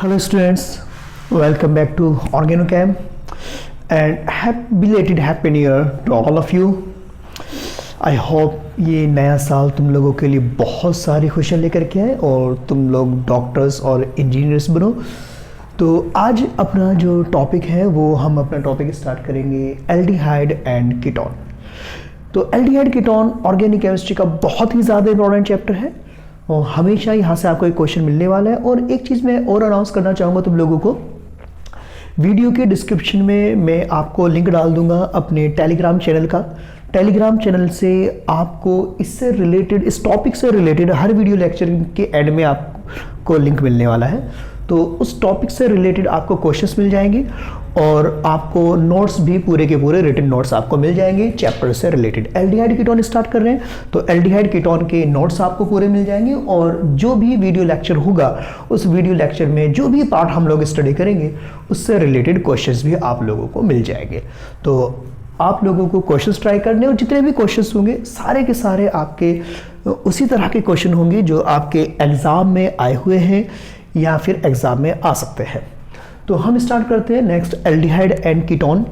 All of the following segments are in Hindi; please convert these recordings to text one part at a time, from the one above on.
Hello students, welcome back to OrganoCam and belated happy new year to all of you. I hope ये नया साल तुम लोगों के लिए बहुत सारी खुशियाँ लेकर के आए और तुम लोग डॉक्टर्स और इंजीनियर्स बनो। तो आज अपना जो टॉपिक है वो हम अपना टॉपिक स्टार्ट करेंगे एल्डिहाइड एंड कीटोन। तो एल्डिहाइड कीटोन ऑर्गेनिक केमिस्ट्री का बहुत ही ज़्यादा इंपॉर्टेंट चैप्टर है और हमेशा यहाँ से आपको एक क्वेश्चन मिलने वाला है। और एक चीज़ मैं और अनाउंस करना चाहूँगा तुम लोगों को, वीडियो के डिस्क्रिप्शन में मैं आपको लिंक डाल दूंगा अपने टेलीग्राम चैनल का। टेलीग्राम चैनल से आपको इससे रिलेटेड, इस टॉपिक से रिलेटेड हर वीडियो लेक्चर के एंड में आपको लिंक मिलने वाला है। तो उस टॉपिक से रिलेटेड आपको क्वेश्चंस मिल जाएंगे और आपको नोट्स भी पूरे के पूरे रिटन नोट्स आपको मिल जाएंगे चैप्टर से रिलेटेड। एल्डिहाइड कीटोन स्टार्ट कर रहे हैं तो एल्डिहाइड कीटोन के नोट्स आपको पूरे मिल जाएंगे और जो भी वीडियो लेक्चर होगा उस वीडियो लेक्चर में जो भी पार्ट हम लोग स्टडी करेंगे उससे रिलेटेड क्वेश्चंस भी आप लोगों को मिल जाएंगे। तो आप लोगों को क्वेश्चंस ट्राई करने और जितने भी क्वेश्चंस होंगे सारे के सारे आपके उसी तरह के क्वेश्चन होंगे जो आपके एग्जाम में आए हुए हैं या फिर एग्जाम में आ सकते हैं। तो हम स्टार्ट करते हैं नेक्स्ट एल्डिहाइड एंड कीटोन।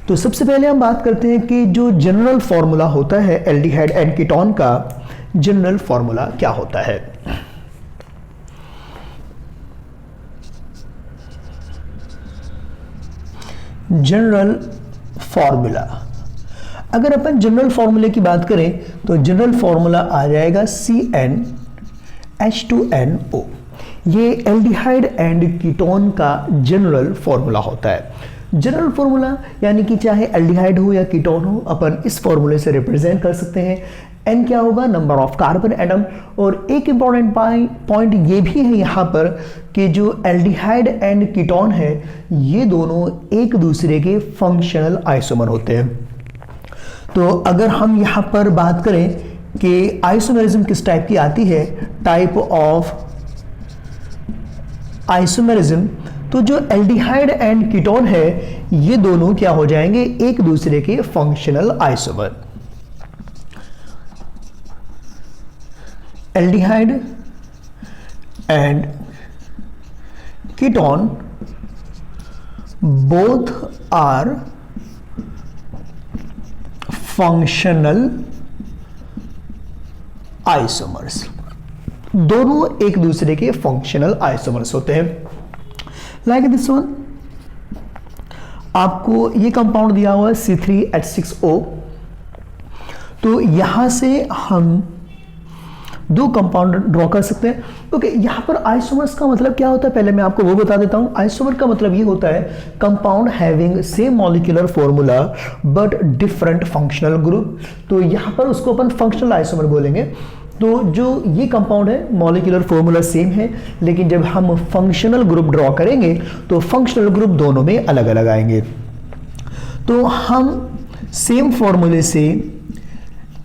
तो सबसे पहले हम बात करते हैं कि जो जनरल फॉर्मूला होता है एल्डिहाइड एंड कीटोन का, जनरल फॉर्मूला क्या होता है। जनरल फॉर्मूला, अगर अपन जनरल फॉर्मूले की बात करें तो जनरल फॉर्मूला आ जाएगा CnH2NO। ये एल्डिहाइड एंड कीटोन का जनरल फॉर्मूला होता है। जनरल फॉर्मूला यानी कि चाहे एल्डिहाइड हो या कीटोन हो, अपन इस फॉर्मूले से रिप्रेजेंट कर सकते हैं। N क्या होगा, नंबर ऑफ कार्बन एटम। और एक इंपॉर्टेंट पॉइंट ये भी है यहाँ पर कि जो एल्डिहाइड एंड कीटोन है ये दोनों एक दूसरे के फंक्शनल आइसोमर होते हैं। तो अगर हम यहाँ पर बात करें कि आइसोमेरिज्म किस टाइप की आती है, टाइप ऑफ आइसोमेरिज्म, तो जो एल्डिहाइड एंड कीटोन है ये दोनों क्या हो जाएंगे, एक दूसरे के functional isomer. Aldehyde and ketone both are functional isomers, दोनों एक दूसरे के फंक्शनल आइसोमर्स होते हैं। लाइक दिस वन, आपको ये कंपाउंड दिया हुआ है C3H6O। तो यहां से हम दो कंपाउंड ड्रॉ कर सकते हैं। ओके, यहां पर आइसोमर्स का मतलब क्या होता है पहले मैं आपको वो बता देता हूं। आइसोमर का मतलब ये होता है compound having same molecular formula but different functional group. तो यहां पर उसको अपन फंक्शनल आइसोमर बोलेंगे। तो जो ये कंपाउंड है मॉलिक्यूलर फॉर्मूला सेम है, लेकिन जब हम फंक्शनल ग्रुप ड्रॉ करेंगे तो फंक्शनल ग्रुप दोनों में अलग अलग आएंगे। तो हम सेम फॉर्मूले से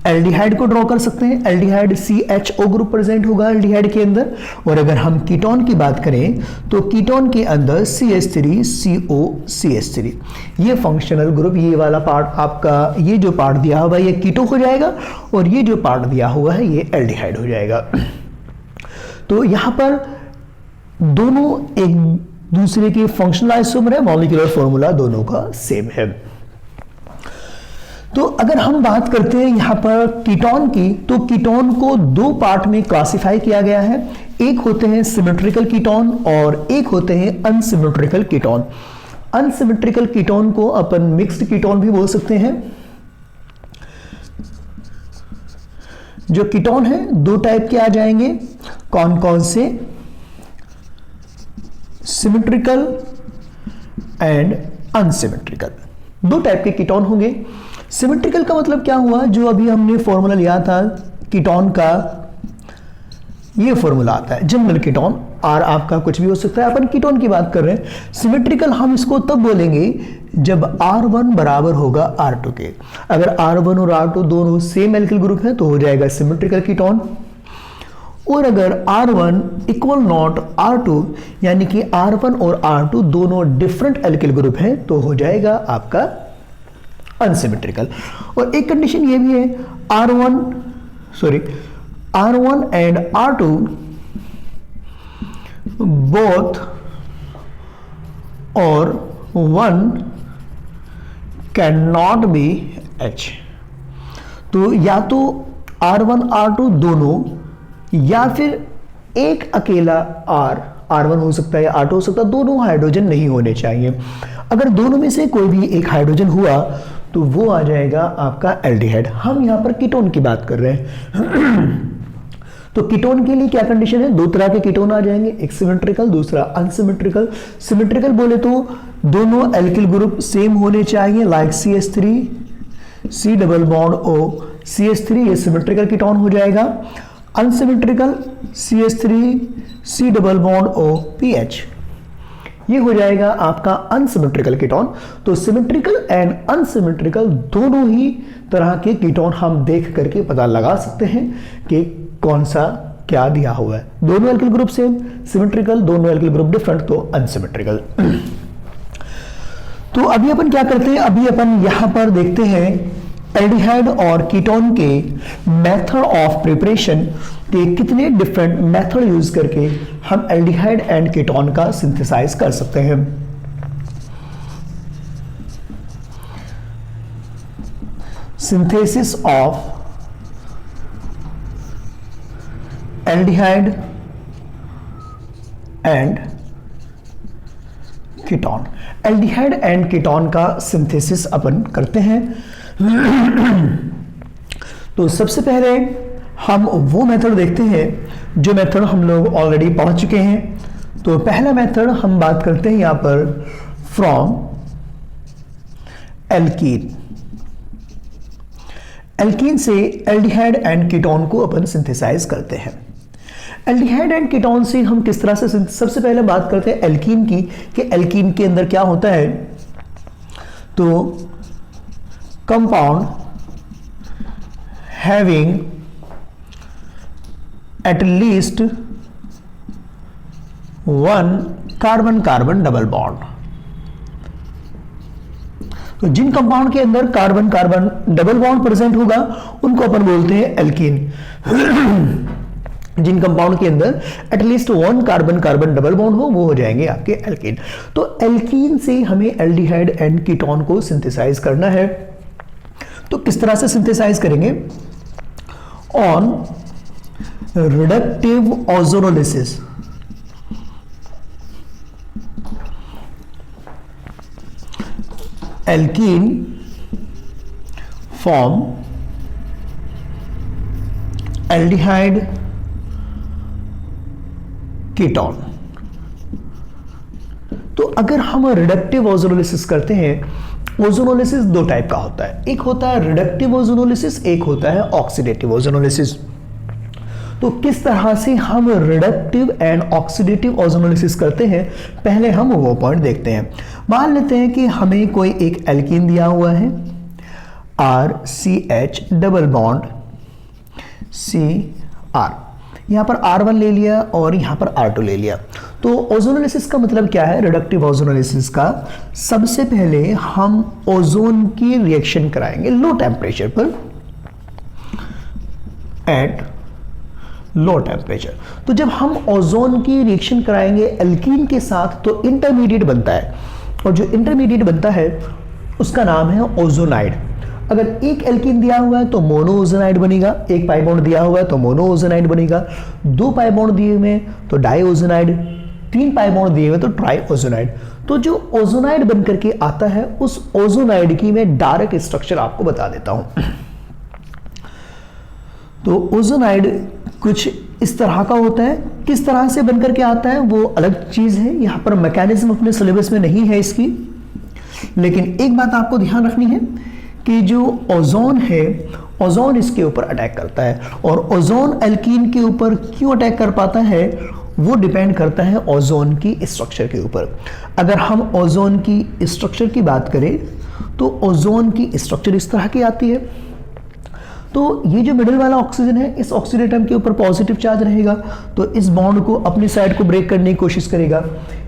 एल्डिहाइड को ड्रॉ कर सकते हैं। एल्डिहाइड CHO ग्रुप प्रेजेंट होगा एल्डिहाइड के अंदर। और अगर हम कीटोन की बात करें तो कीटोन के अंदर CH3COCH3, ये फंक्शनल ग्रुप, ये वाला पार्ट आपका, ये जो पार्ट दिया हुआ है ये कीटो हो जाएगा और ये जो पार्ट दिया हुआ है ये एल्डिहाइड हो जाएगा। तो यहां पर दोनों एक दूसरे के फंक्शनल आइसोमर है, मॉलिक्यूलर फॉर्मूला दोनों का सेम है। तो अगर हम बात करते हैं यहां पर कीटोन की, तो कीटोन को दो पार्ट में क्लासिफाई किया गया है। एक होते हैं सिमेट्रिकल कीटोन और एक होते हैं अनसिमेट्रिकल कीटोन। अनसिमेट्रिकल कीटोन को अपन मिक्स्ड कीटोन भी बोल सकते हैं। जो कीटोन है दो टाइप के आ जाएंगे, कौन कौन से, सिमेट्रिकल एंड अनसिमेट्रिकल, दो टाइप के कीटोन होंगे। सिमेट्रिकल का मतलब क्या हुआ, जो अभी हमने फॉर्मूला लिया था कीटोन का, ये फॉर्मूला आता है जनरल कीटोन। आर आपका कुछ भी हो सकता है, अपन कीटोन की बात कर रहे हैं। सिमेट्रिकल हम इसको तब बोलेंगे जब R1 बराबर होगा R2 के। अगर R1 और R2 दोनों सेम एल्किल ग्रुप है तो हो जाएगा सिमेट्रिकल कीटोन। और अगर R1 इक्वल नॉट R2 यानी कि R1 और R2 दोनों डिफरेंट एल्किल ग्रुप है तो हो जाएगा आपका अनसिमेट्रिकल। और एक कंडीशन ये भी है, R1 एंड R2 बोथ और one can not be H। तो या तो R1 R2 दोनों, या फिर एक अकेला R1 हो सकता है या R2 हो सकता है, दोनों हाइड्रोजन नहीं होने चाहिए। अगर दोनों में से कोई भी एक हाइड्रोजन हुआ तो वो आ जाएगा आपका एल्डिहाइड। हम यहां पर कीटोन की बात कर रहे हैं। तो कीटोन के लिए क्या कंडीशन है, दो तरह के कीटोन आ जाएंगे, एक सिमेट्रिकल दूसरा अनसिमेट्रिकल। सिमेट्रिकल बोले तो दोनों एल्किल ग्रुप सेम होने चाहिए, like CH3 C double bond O CH3, ये सिमेट्रिकल कीटोन हो जाएगा। Unsymmetrical CH3 C double bond O PH, ये हो जाएगा आपका अनसिमेट्रिकल कीटोन। तो सिमेट्रिकल एंड अनसिमेट्रिकल दोनों ही तरह के कीटोन हम देख करके पता लगा सकते हैं कि कौन सा क्या दिया हुआ है। दोनों एल्किल ग्रुप सेम, सिमेट्रिकल, दोनों एल्किल ग्रुप डिफरेंट, तो अनसिमेट्रिकल। तो अभी अपन क्या करते हैं, अभी अपन यहां पर देखते हैं एल्डिहाइड और कीटोन के मेथड ऑफ प्रिपरेशन के कितने डिफरेंट मेथड यूज करके हम एल्डिहाइड एंड कीटोन का सिंथेसाइज कर सकते हैं। Synthesis of aldehyde and ketone. Aldehyde and ketone का सिंथेसिस अपन करते हैं। तो सबसे पहले हम वो मेथड देखते हैं जो मेथड हम लोग ऑलरेडी पढ़ चुके हैं। तो पहला मेथड हम बात करते हैं यहां पर फ्रॉम एल्कीन। एल्कीन से एल्डिहाइड एंड कीटोन को अपन सिंथेसाइज करते हैं। एल्डिहाइड एंड कीटोन से हम किस तरह से, सबसे पहले बात करते हैं एल्कीन की, कि एल्कीन के अंदर क्या होता है। तो compound having at least one carbon carbon double bond. तो जिन कंपाउंड के अंदर carbon carbon double bond present होगा उनको अपन बोलते हैं एल्कीन। जिन कंपाउंड के अंदर at least one carbon carbon double bond हो वो हो जाएंगे आपके एल्कीन। तो एल्कीन से हमें एल्डिहाइड एंड कीटोन को सिंथेसाइज करना है। तो किस तरह से सिंथेसाइज करेंगे, on reductive ozonolysis. Alkene form aldehyde ketone. तो अगर हम रिडक्टिव ओजोनोलिसिस करते हैं, ओजोनोलिसिस दो टाइप का होता है, एक होता है रिडक्टिव ओजोनोलिसिस, एक होता है ऑक्सीडेटिव ओजोनोलिसिस। तो किस तरह से हम रिडक्टिव एंड ऑक्सीडेटिव ओजोनोलिसिस करते हैं, पहले हम वो पॉइंट देखते हैं। मान लेते हैं कि हमें कोई एक एल्कीन दिया हुआ है, RCH डबल बॉन्ड CR, यहां पर R1 ले लिया और यहां पर R2 ले लिया। तो ओजोनोलिसिस का मतलब क्या है, रिडक्टिव ओजोनोलिसिस का, सबसे पहले हम ओजोन की रिएक्शन कराएंगे लो टेम्परेचर पर, एट लो टेम्परेचर। तो जब हम ओजोन की रिएक्शन कराएंगे एल्कीन के साथ तो इंटरमीडिएट बनता है, और जो इंटरमीडिएट बनता है उसका नाम है ओजोनाइड। अगर एक एल्कीन दिया हुआ है तो मोनो ओजोनाइड बनेगा, एक पाई बॉन्ड दिया हुआ है तो मोनो ओजोनाइड बनेगा, दो पाई बॉन्ड दिए हुए तो डाई ओजोनाइड, तीन पाई बॉन्ड दिए हुए तो ट्राई ओजोनाइड। तो जो ओजोनाइड बनकर के आता है उस ओजोनाइड की मैं डायरेक्ट स्ट्रक्चर आपको बता देता हूं। तो ओजोनाइड कुछ इस तरह का होता है, किस तरह से बनकर के आता है वो अलग चीज है, यहां पर मैकेनिज्म अपने सिलेबस में नहीं है इसकी। लेकिन एक बात आपको ध्यान रखनी है कि जो ओजोन है, ओजोन इसके ऊपर अटैक करता है, और ओजोन एल्कीन के ऊपर क्यों अटैक कर पाता है वो डिपेंड करता है ओजोन की स्ट्रक्चर के ऊपर। अगर हम ओजोन की स्ट्रक्चर की बात करें तो ओजोन की स्ट्रक्चर इस तरह की आती है। तो ये जो मिडिल वाला ऑक्सीजन है, इस ऑक्सीजन एटम के ऊपर पॉजिटिव चार्ज रहेगा, तो इस बॉन्ड को अपनी साइड को ब्रेक करने की कोशिश करेगा।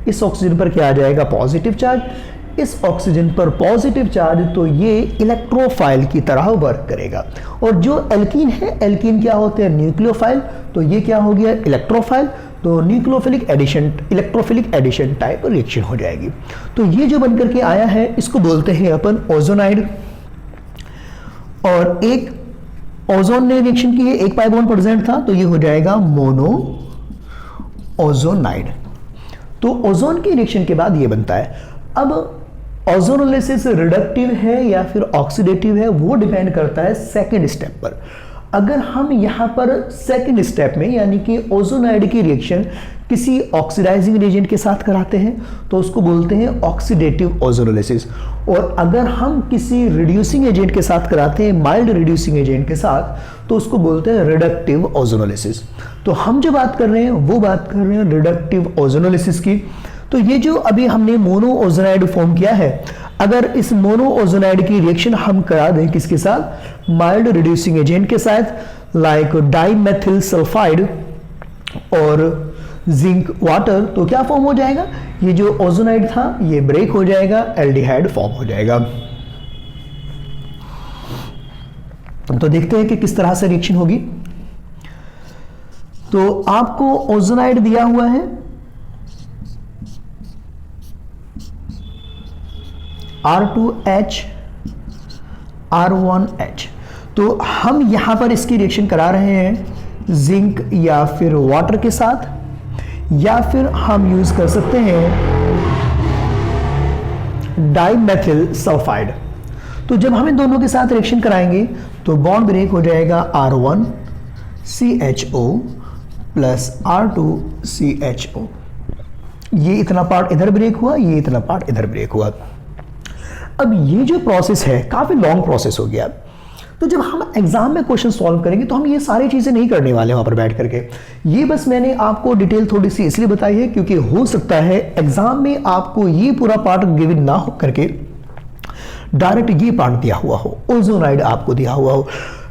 इस ऑक्सीजन पर क्या आ जाएगा, पॉजिटिव चार्ज। इस ऑक्सीजन पर पॉजिटिव चार्ज, तो ये इलेक्ट्रोफाइल की तरह वर्क करेगा। और जो एल्कीन है, एल्कीन क्या होते हैं, न्यूक्लियोफाइल, तो ये क्या हो गया, इलेक्ट्रोफाइल। तो nucleophilic addition, electrophilic addition type reaction हो जाएगी। तो ये जो बनकर के आया है इसको बोलते हैं अपन ओजोनाइड। और एक ओजोन ने रिएक्शन की है, एक पाई बॉन्ड प्रेजेंट था, तो ये हो जाएगा मोनो ओजोनाइड। तो ओजोन की रिएक्शन के बाद ये बनता है। अब ओजोनोलिसिस रिडक्टिव है या फिर ऑक्सीडेटिव है वो डिपेंड करता है सेकंड स्टेप पर। अगर हम यहां पर सेकंड स्टेप में यानी कि ओजोनाइड की रिएक्शन किसी ऑक्सीडाइजिंग एजेंट के साथ कराते हैं तो उसको बोलते हैं ऑक्सीडेटिव ओजोनोलिसिस। और अगर हम किसी रिड्यूसिंग एजेंट के साथ कराते हैं, माइल्ड रिड्यूसिंग एजेंट के साथ, तो उसको बोलते हैं रिडक्टिव ओजोनोलिसिस। तो हम जो बात कर रहे हैं वो बात कर रहे हैं रिडक्टिव ओजोनोलिसिस की। तो ये जो अभी हमने मोनो ओजोनाइड फॉर्म किया है, अगर इस मोनो ओजोनाइड की रिएक्शन हम करा दें किसके साथ, माइल्ड रिड्यूसिंग एजेंट के साथ, लाइक डाइमेथिल सल्फाइड और जिंक वाटर, तो क्या फॉर्म हो जाएगा, ये जो ओजोनाइड था ये ब्रेक हो जाएगा, एल्डिहाइड फॉर्म हो जाएगा। तो देखते हैं कि किस तरह से रिएक्शन होगी। तो आपको ओजोनाइड दिया हुआ है R2H R1H। तो हम यहां पर इसकी रिएक्शन करा रहे हैं जिंक या फिर वाटर के साथ, या फिर हम यूज कर सकते हैं डाइमेथिल सल्फाइड। तो जब हम इन दोनों के साथ रिएक्शन कराएंगे तो बॉन्ड ब्रेक हो जाएगा R1CHO प्लस R2CHO। ये इतना पार्ट इधर ब्रेक हुआ, ये इतना पार्ट इधर ब्रेक हुआ। अब ये जो प्रोसेस है काफी लॉन्ग प्रोसेस हो गया। तो जब हम एग्जाम में क्वेश्चन सॉल्व करेंगे तो हम ये सारी चीजें नहीं करने वाले वहां पर बैठ करके। ये बस मैंने आपको डिटेल थोड़ी सी इसलिए बताई है क्योंकि हो सकता है एग्जाम में आपको ये पूरा पार्ट गिवन ना हो करके डायरेक्ट ये पार्ट दिया हुआ हो, ओजोनाइड आपको दिया हुआ हो।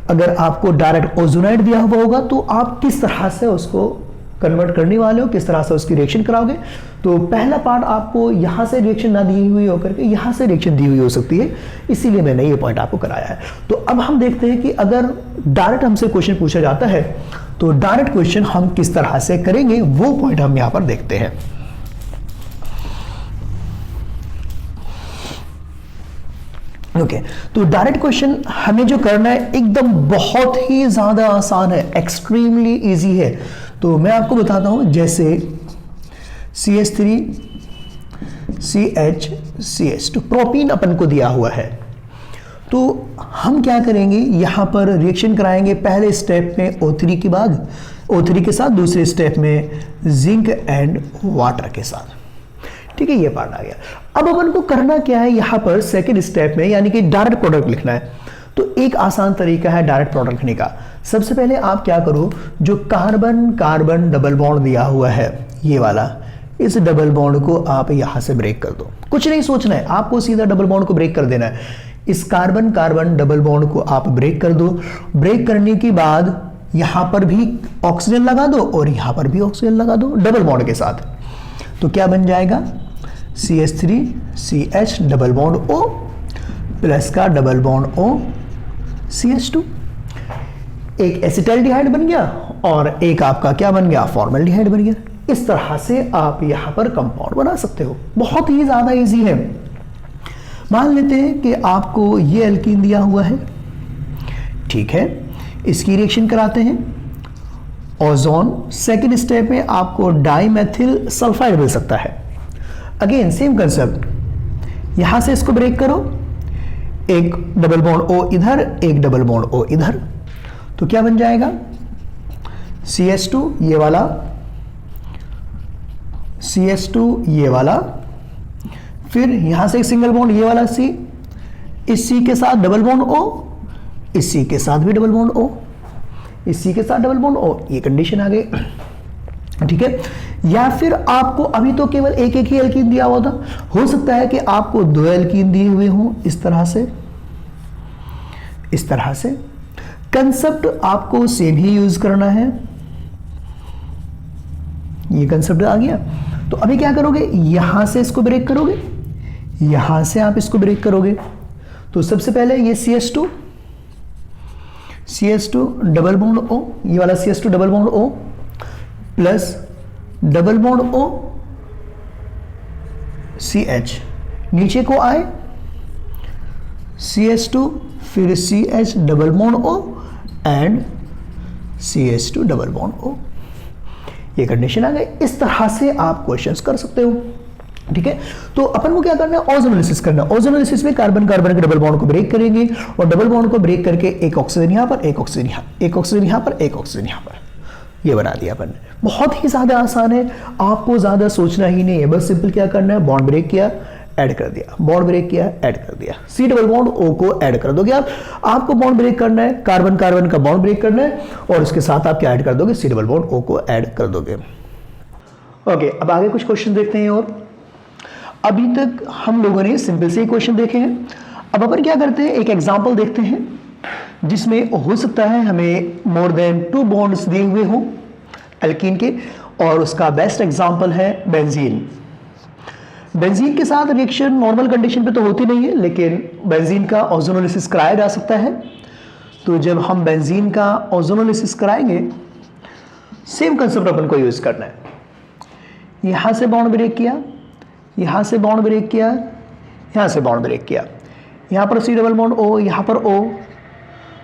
अगर आपको डायरेक्ट ओजोनाइड दिया हुआ होगा तो आप किस तरह से उसको कन्वर्ट करने वाले हो, किस तरह से उसकी रिएक्शन कराओगे। तो पहला पार्ट आपको यहां से रिएक्शन ना दी हुई होकर के यहां से रिएक्शन दी हुई हो सकती है, इसीलिए मैंने ये पॉइंट आपको कराया है। तो अब हम देखते हैं कि अगर डायरेक्ट हमसे क्वेश्चन पूछा जाता है तो डायरेक्ट क्वेश्चन हम किस तरह से करेंगे, वो पॉइंट हम यहां पर देखते हैं। ओके, तो डायरेक्ट क्वेश्चन हमें जो करना है एकदम बहुत ही ज्यादा आसान है, एक्सट्रीमली इजी है। तो मैं आपको बताता हूं, जैसे CH3CH2 प्रोपीन अपन को दिया हुआ है, तो हम क्या करेंगे, यहां पर रिएक्शन कराएंगे पहले स्टेप में O3 के बाद, O3 के साथ, दूसरे स्टेप में जिंक एंड वाटर के साथ। ठीक है, ये पार्ट आ गया। अब अपन को करना क्या है, यहां पर सेकेंड स्टेप में यानी कि डायरेक्ट प्रोडक्ट लिखना है। तो एक आसान तरीका है डायरेक्ट प्रोडक्ट लिखने का। सबसे पहले आप क्या करो, जो कार्बन कार्बन डबल बॉन्ड दिया हुआ है ये वाला, इस डबल बॉन्ड को आप यहां से ब्रेक कर दो। कुछ नहीं सोचना है, आपको सीधा डबल बॉन्ड को ब्रेक कर देना है। इस कार्बन कार्बन डबल बॉन्ड को आप ब्रेक कर दो। ब्रेक करने के बाद यहां पर भी ऑक्सीजन लगा दो और यहां पर भी ऑक्सीजन लगा दो डबल बॉन्ड के साथ। तो क्या बन जाएगा, CH3CH double bond O plus का डबल बॉन्ड O CH2, एक एसिटाल्डिहाइड बन गया और एक आपका क्या बन गया, फॉर्मल्डिहाइड बन गया। इस तरह से आप यहां पर कंपाउंड बना सकते हो, बहुत ही ज्यादा इजी है। मान लेते हैं कि आपको ये एल्कीन दिया हुआ है, ठीक है, इसकी रिएक्शन कराते हैं ओजोन। सेकेंड स्टेप में आपको डाइमेथिल सल्फाइड मिल सकता है। अगेन सेम कंसेप्ट, यहां से इसको ब्रेक करो, एक डबल बॉन्ड O इधर, एक डबल बॉन्ड O इधर, तो क्या बन जाएगा, CH2 ये वाला, CH2 ये वाला, फिर यहां से एक सिंगल बॉन्ड ये वाला C, इस C के साथ डबल बॉन्ड O, इस C के साथ भी डबल बॉन्ड O, इस C के साथ डबल बॉन्ड O, ये कंडीशन आ गई। ठीक है, या फिर आपको अभी तो केवल एक एक ही एल्कीन दिया हुआ था, हो सकता है कि आपको दो एल्कीन दिए हुए हों, इस तरह से, इस तरह से। कंसेप्ट आपको सेम ही यूज करना है, ये कंसेप्ट आ गया। तो अभी क्या करोगे, यहां से इसको ब्रेक करोगे, यहां से आप इसको ब्रेक करोगे। तो सबसे पहले ये CH2 डबल बॉन्ड O, ये वाला CH2 double bond O plus double bond O CH, नीचे को आए CH2, फिर CH double bond O and CH2 double bond O। ये कंडीशन आ गई। इस तरह से आप क्वेश्चंस कर सकते हो, ठीक है। तो अपन को क्या करना है, ओजोनोलिसिस करना है। ओजोनोलिसिस में कार्बन कार्बन के डबल बॉन्ड को ब्रेक करेंगे और डबल बॉन्ड को ब्रेक करके एक ऑक्सीजन यहां पर, एक ऑक्सीजन यहां, एक ऑक्सीजन यहां पर, एक ऑक्सीजन यहां पर, ये बना दिया अपन ने। बहुत ही ज्यादा आसान है, आपको ज्यादा सोचना ही नहीं है, बस सिंपल क्या करना है, बॉन्ड ब्रेक किया, ऐड कर दिया, बॉन्ड ब्रेक किया, ऐड कर दिया, सी डबल बॉन्ड O को ऐड कर दोगे आप। आपको बॉन्ड ब्रेक करना है, कार्बन कार्बन का बॉन्ड ब्रेक करना है और उसके साथ आप क्या ऐड कर दोगे, सी डबल बॉन्ड O को ऐड कर दोगे। ओके, अब आगे कुछ क्वेश्चन देखते हैं। और अभी तक हम लोगों ने सिंपल से ही क्वेश्चन देखे हैं। अब अपन क्या करते हैं, एक एग्जांपल देखते हैं जिसमें हो सकता है हमें मोर देन 2 बॉन्ड्स दिए हुए हों एल्कीन के, और उसका बेस्ट एग्जांपल है बेंजीन। बेंजीन के साथ रिएक्शन नॉर्मल कंडीशन पे तो होती नहीं है, लेकिन बेंजीन का ओजोनोलिसिस कराया जा सकता है। तो जब हम बेंजीन का ओजोनोलिसिस कराएंगे, सेम कंसेप्ट अपन को यूज करना है। यहां से बॉन्ड ब्रेक किया, यहां से बॉन्ड ब्रेक किया, यहां से बॉन्ड ब्रेक किया, यहां पर सी डबल बॉन्ड O, यहां पर O।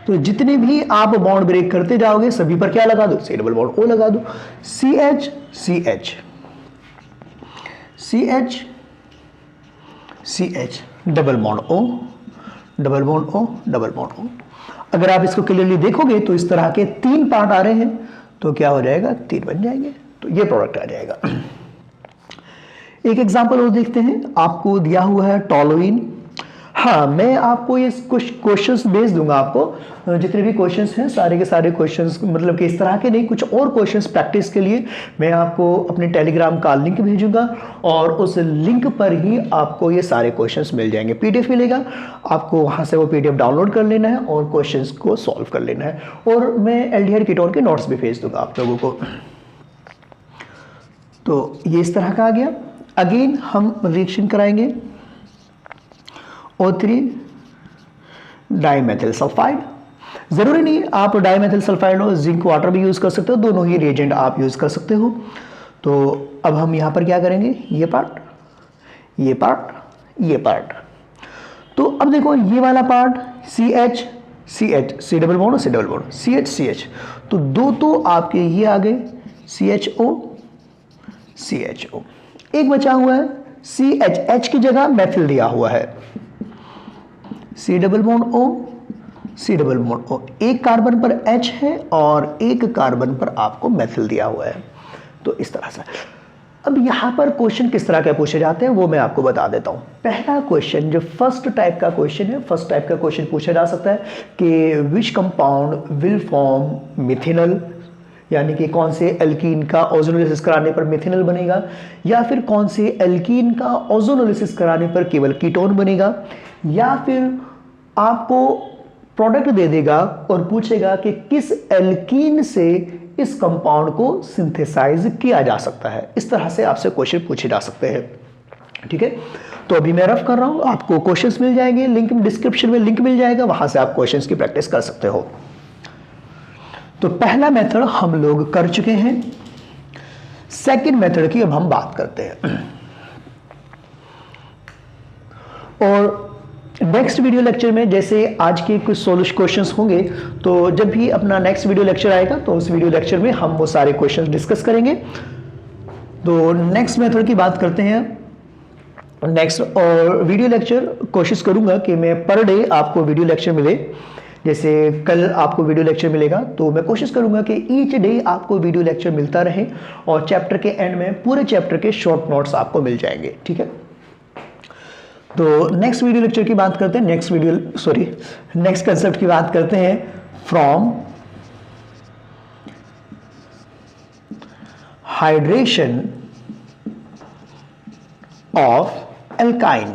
तो जितने भी आप बॉन्ड ब्रेक करते जाओगे सभी पर क्या लगा दो, सी डबल बॉन्ड O लगा दो। CH CH CH CH double bond O, double bond O, double bond O। अगर आप इसको क्लियरली देखोगे तो इस तरह के 3 पार्ट आ रहे हैं, तो क्या हो जाएगा, 3 बन जाएंगे, तो ये प्रोडक्ट आ जाएगा। एक एग्जांपल और देखते हैं, आपको दिया हुआ है टॉलुइन। हाँ, मैं आपको ये कुछ क्वेश्चंस भेज दूंगा, आपको जितने भी क्वेश्चंस हैं सारे के सारे क्वेश्चंस, मतलब कि इस तरह के नहीं, कुछ और क्वेश्चंस प्रैक्टिस के लिए मैं आपको अपने टेलीग्राम का लिंक भेजूंगा और उस लिंक पर ही आपको ये सारे क्वेश्चंस मिल जाएंगे। PDF मिलेगा, आपको वहां से वो PDF डाउनलोड कर लेना है और क्वेश्चंस को सॉल्व कर लेना है। और मैं एल्डिहाइड कीटोन के नोट्स भी भेज दूंगा आप लोगों को। तो ये इस तरह का आ गया। अगेन हम रिएक्शन कराएंगे O3 डाइमेथिल सल्फाइड। जरूरी नहीं आप डाइमेथिल सल्फाइड और जिंक वाटर भी यूज कर सकते हो, दोनों ही रिएजेंट आप यूज कर सकते हो। तो अब हम यहां पर क्या करेंगे, ये पार्ट, ये पार्ट, ये पार्ट। तो अब देखो ये वाला part CH CH, C double bond, C double bond, CH CH, तो 2 तो आपके ये आ गए, CHO CHO। एक बचा हुआ है CH, H की जगह मेथिल दिया हुआ है, C double bond O, C double bond O। एक कार्बन पर H है और एक कार्बन पर आपको मेथिल दिया हुआ है। तो इस तरह से अब यहां पर क्वेश्चन किस तरह के पूछे जाते हैं वो मैं आपको बता देता हूं। पहला क्वेश्चन जो फर्स्ट टाइप का क्वेश्चन है, फर्स्ट टाइप का क्वेश्चन पूछा जा सकता है कि which compound will form methanol, यानी कि कौन से एल्कीन का ओजोनोलिसिस कराने पर मिथेनॉल बनेगा, या फिर कौन से एल्कीन का ओजोनोलिसिस कराने पर केवल कीटोन बनेगा, या फिर आपको प्रोडक्ट दे देगा और पूछेगा कि किस एल्कीन से इस कंपाउंड को सिंथेसाइज किया जा सकता है। इस तरह से आपसे क्वेश्चन पूछे जा सकते हैं, ठीक है। तो अभी मैं रफ कर रहा हूं, आपको क्वेश्चंस मिल जाएंगे, लिंक डिस्क्रिप्शन में लिंक मिल जाएगा, वहां से आप क्वेश्चंस की प्रैक्टिस कर सकते हो। तो पहला मेथड हम लोग कर चुके हैं, सेकंड मेथड की अब हम बात करते हैं। और नेक्स्ट वीडियो लेक्चर में जैसे आज के कुछ सोल्यूशन क्वेश्चंस होंगे, तो जब भी अपना नेक्स्ट वीडियो लेक्चर आएगा तो उस वीडियो लेक्चर में हम वो सारे क्वेश्चंस डिस्कस करेंगे। तो नेक्स्ट मेथड की बात करते हैं नेक्स्ट। और वीडियो लेक्चर कोशिश करूंगा कि मैं पर डे आपको वीडियो लेक्चर मिले। जैसे कल आपको वीडियो लेक्चर मिलेगा, तो मैं कोशिश करूंगा कि ईच डे आपको वीडियो लेक्चर मिलता रहे और चैप्टर के एंड में पूरे चैप्टर के शॉर्ट नोट्स आपको मिल जाएंगे, ठीक है। तो नेक्स्ट वीडियो लेक्चर की बात करते हैं, नेक्स्ट कंसेप्ट की बात करते हैं, from hydration of alkyne.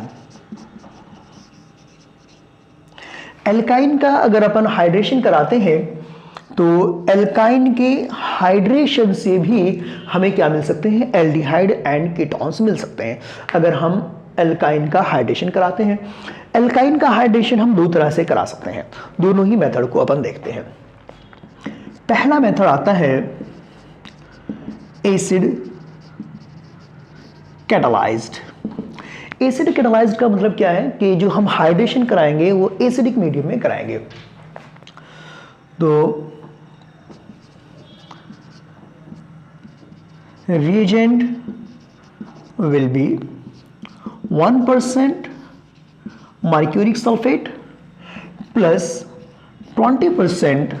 Alkyne का अगर अपन हाइड्रेशन कराते हैं तो एल्काइन के हाइड्रेशन से भी हमें क्या मिल सकते हैं, एल्डिहाइड एंड कीटोन्स मिल सकते हैं अगर हम एल्काइन का हाइड्रेशन कराते हैं। एल्काइन का हाइड्रेशन हम 2 तरह से करा सकते हैं, दोनों ही मेथड को अपन देखते हैं। पहला मेथड आता है एसिड कैटालाइज्ड। एसिडिक कैटालाइज्ड का मतलब क्या है कि जो हम हाइड्रेशन कराएंगे वो एसिडिक मीडियम में कराएंगे। तो reagent will be 1% mercuric sulfate plus 20%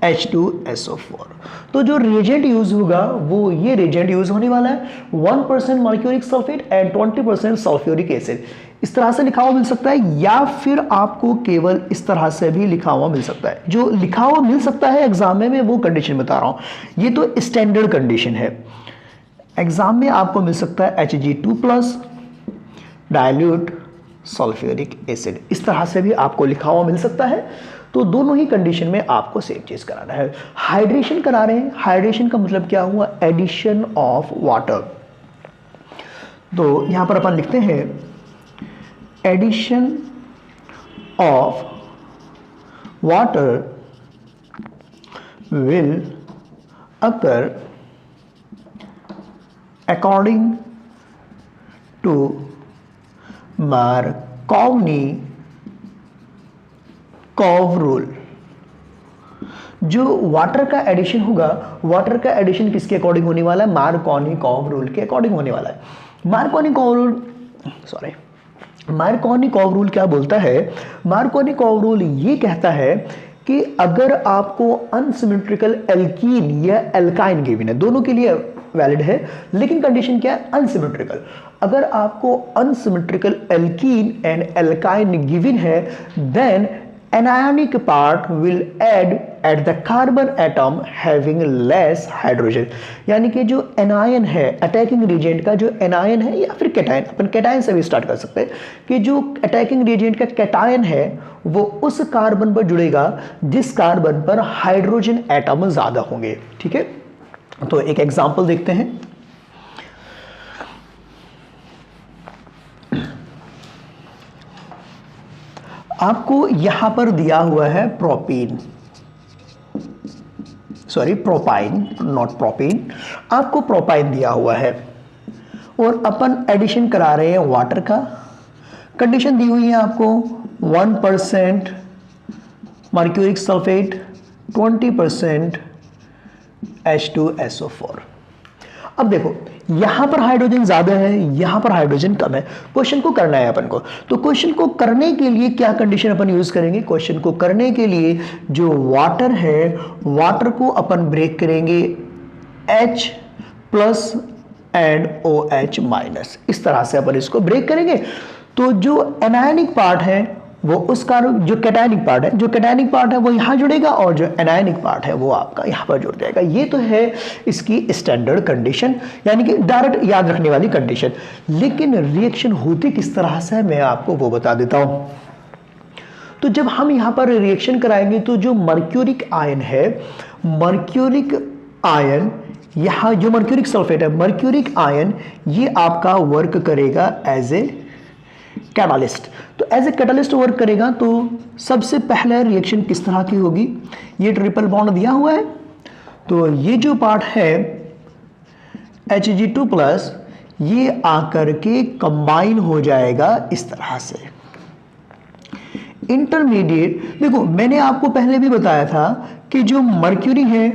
H2SO4। तो जो रिएजेंट यूज होगा वो ये रिएजेंट यूज होने वाला है 1% mercuric sulphate and 20% sulphuric acid. इस तरह से लिखा हुआ मिल सकता है या फिर आपको केवल इस तरह से भी लिखा हुआ मिल सकता है। जो लिखा हुआ मिल सकता है एग्जाम में मैं वो कंडीशन बता रहा हूं, ये तो स्टैंडर्ड कंडीशन है। एग्जाम में आपको मिल सकता है Hg2+ डाइल्यूट सल्फ्यूरिक एसिड, इस तरह से भी आपको लिखा हुआ मिल सकता है। तो दोनों ही कंडीशन में आपको सेम चीज कराना है। हाइड्रेशन करा रहे हैं, हाइड्रेशन का मतलब क्या हुआ, एडिशन ऑफ वाटर। तो यहां पर अपन लिखते हैं addition of water will occur according to Markovnikov rule. जो वाटर का एडिशन होगा, वाटर का एडिशन किसके अकॉर्डिंग होने वाला है, मार्कोनी-कॉव रूल के अकॉर्डिंग होने वाला है। मार्कोनी-कॉव रूल क्या बोलता है, मार्कोनी-कॉव रूल ये कहता है कि अगर आपको अनसिमेट्रिकल एल्कीन या एल्काइन गिवन है, दोनों के लिए वैलिड है, लेकिन कंडीशन क्या है, अनसिमेट्रिकल। अगर आपको unsymmetrical alkene and alkyne given है, then anionic part will add at the carbon atom having less hydrogen। यानी कि जो एनायन है, अटैकिंग रिएजेंट का जो एनायन है या फिर कैटायन, अपन कैटायन से भी स्टार्ट कर सकते हैं कि जो अटैकिंग रिएजेंट का कैटायन है वो उस कार्बन पर जुड़ेगा जिस कार्बन पर हाइड्रोजन एटम ज्यादा होंगे। ठीक है, तो एक एग्जांपल देखते हैं। आपको यहां पर दिया हुआ है प्रोपाइन, नॉट प्रोपाइन, आपको प्रोपाइन दिया हुआ है और अपन एडिशन करा रहे हैं वाटर का। कंडीशन दी हुई है आपको 1% मर्क्यूरिक सल्फेट, 20% H2SO4। अब देखो यहां पर हाइड्रोजन ज्यादा है, यहां पर हाइड्रोजन कम है, क्वेश्चन को करना है अपन को। तो क्वेश्चन को करने के लिए क्या कंडीशन अपन यूज करेंगे, क्वेश्चन को करने के लिए जो वाटर है, वाटर को अपन ब्रेक करेंगे H+ एंड OH-, इस तरह से अपन इसको ब्रेक करेंगे। तो जो एनायनिक पार्ट है वो उसका, जो कैटायनिक पार्ट है, वो यहां जुड़ेगा और जो एनायनिक पार्ट है वो आपका यहां पर जुड़ जाएगा। ये तो है इसकी स्टैंडर्ड कंडीशन, यानी कि डायरेक्ट याद रखने वाली कंडीशन। लेकिन रिएक्शन होती किस तरह से है मैं आपको वो बता देता हूं। तो जब हम यहां पर रिएक्शन कराएंगे तो जो मर्क्यूरिक आयन है, मर्क्यूरिक आयन, यहां जो मर्क्यूरिक सल्फेट है, मर्क्यूरिक आयन, ये आपका वर्क करेगा एज ए कैटालिस्ट। तो एज ए कैटालिस्ट वर्क करेगा। तो सबसे पहले रिएक्शन किस तरह की होगी, ये ट्रिपल बॉन्ड दिया हुआ है, तो ये जो पार्ट है Hg2+, ये आकर के कंबाइन हो जाएगा इस तरह से। इंटरमीडिएट, देखो मैंने आपको पहले भी बताया था कि जो मर्क्यूरी है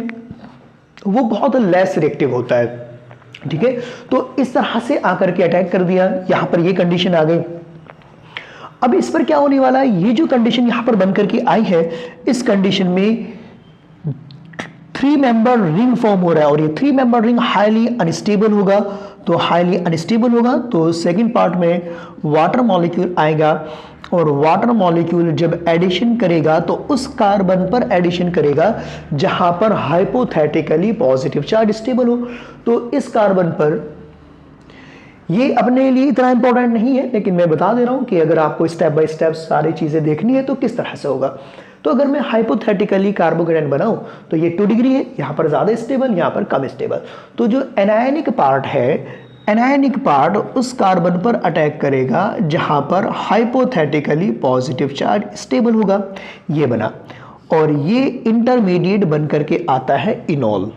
वो बहुत लेस रिएक्टिव होता है। ठीक है, तो इस तरह से आकर के अटैक कर दिया, यहां पर ये कंडीशन आ गई। अब इस पर क्या होने वाला है, ये जो कंडीशन यहां पर बनकर के आई है, इस कंडीशन में 3 मेंबर रिंग फॉर्म हो रहा है और ये 3 मेंबर रिंग हाईली अनस्टेबल होगा। तो हाईली अनस्टेबल होगा तो सेकंड पार्ट में वाटर मॉलिक्यूल आएगा और वाटर मॉलिक्यूल जब एडिशन करेगा तो उस कार्बन पर एडिशन करेगा जहां पर हाइपोथेटिकली पॉजिटिव चार्ज स्टेबल हो। तो इस कार्बन पर, ये अपने लिए इतना इंपॉर्टेंट नहीं है लेकिन मैं बता दे रहा हूं कि अगर आपको स्टेप बाय स्टेप सारी चीजें देखनी है तो किस तरह से होगा। तो अगर मैं हाइपोथेटिकली कार्बोकेटायन बनाऊं तो ये 2 डिग्री है, यहां पर ज्यादा स्टेबल, यहां पर कम स्टेबल। तो जो एनायनिक पार्ट है, एनायनिक पार्ट उस कार्बन पर अटैक करेगा जहां पर हाइपोथेटिकली पॉजिटिव चार्ज स्टेबल होगा, ये बना। और ये इंटरमीडिएट बन करके आता है इनॉल।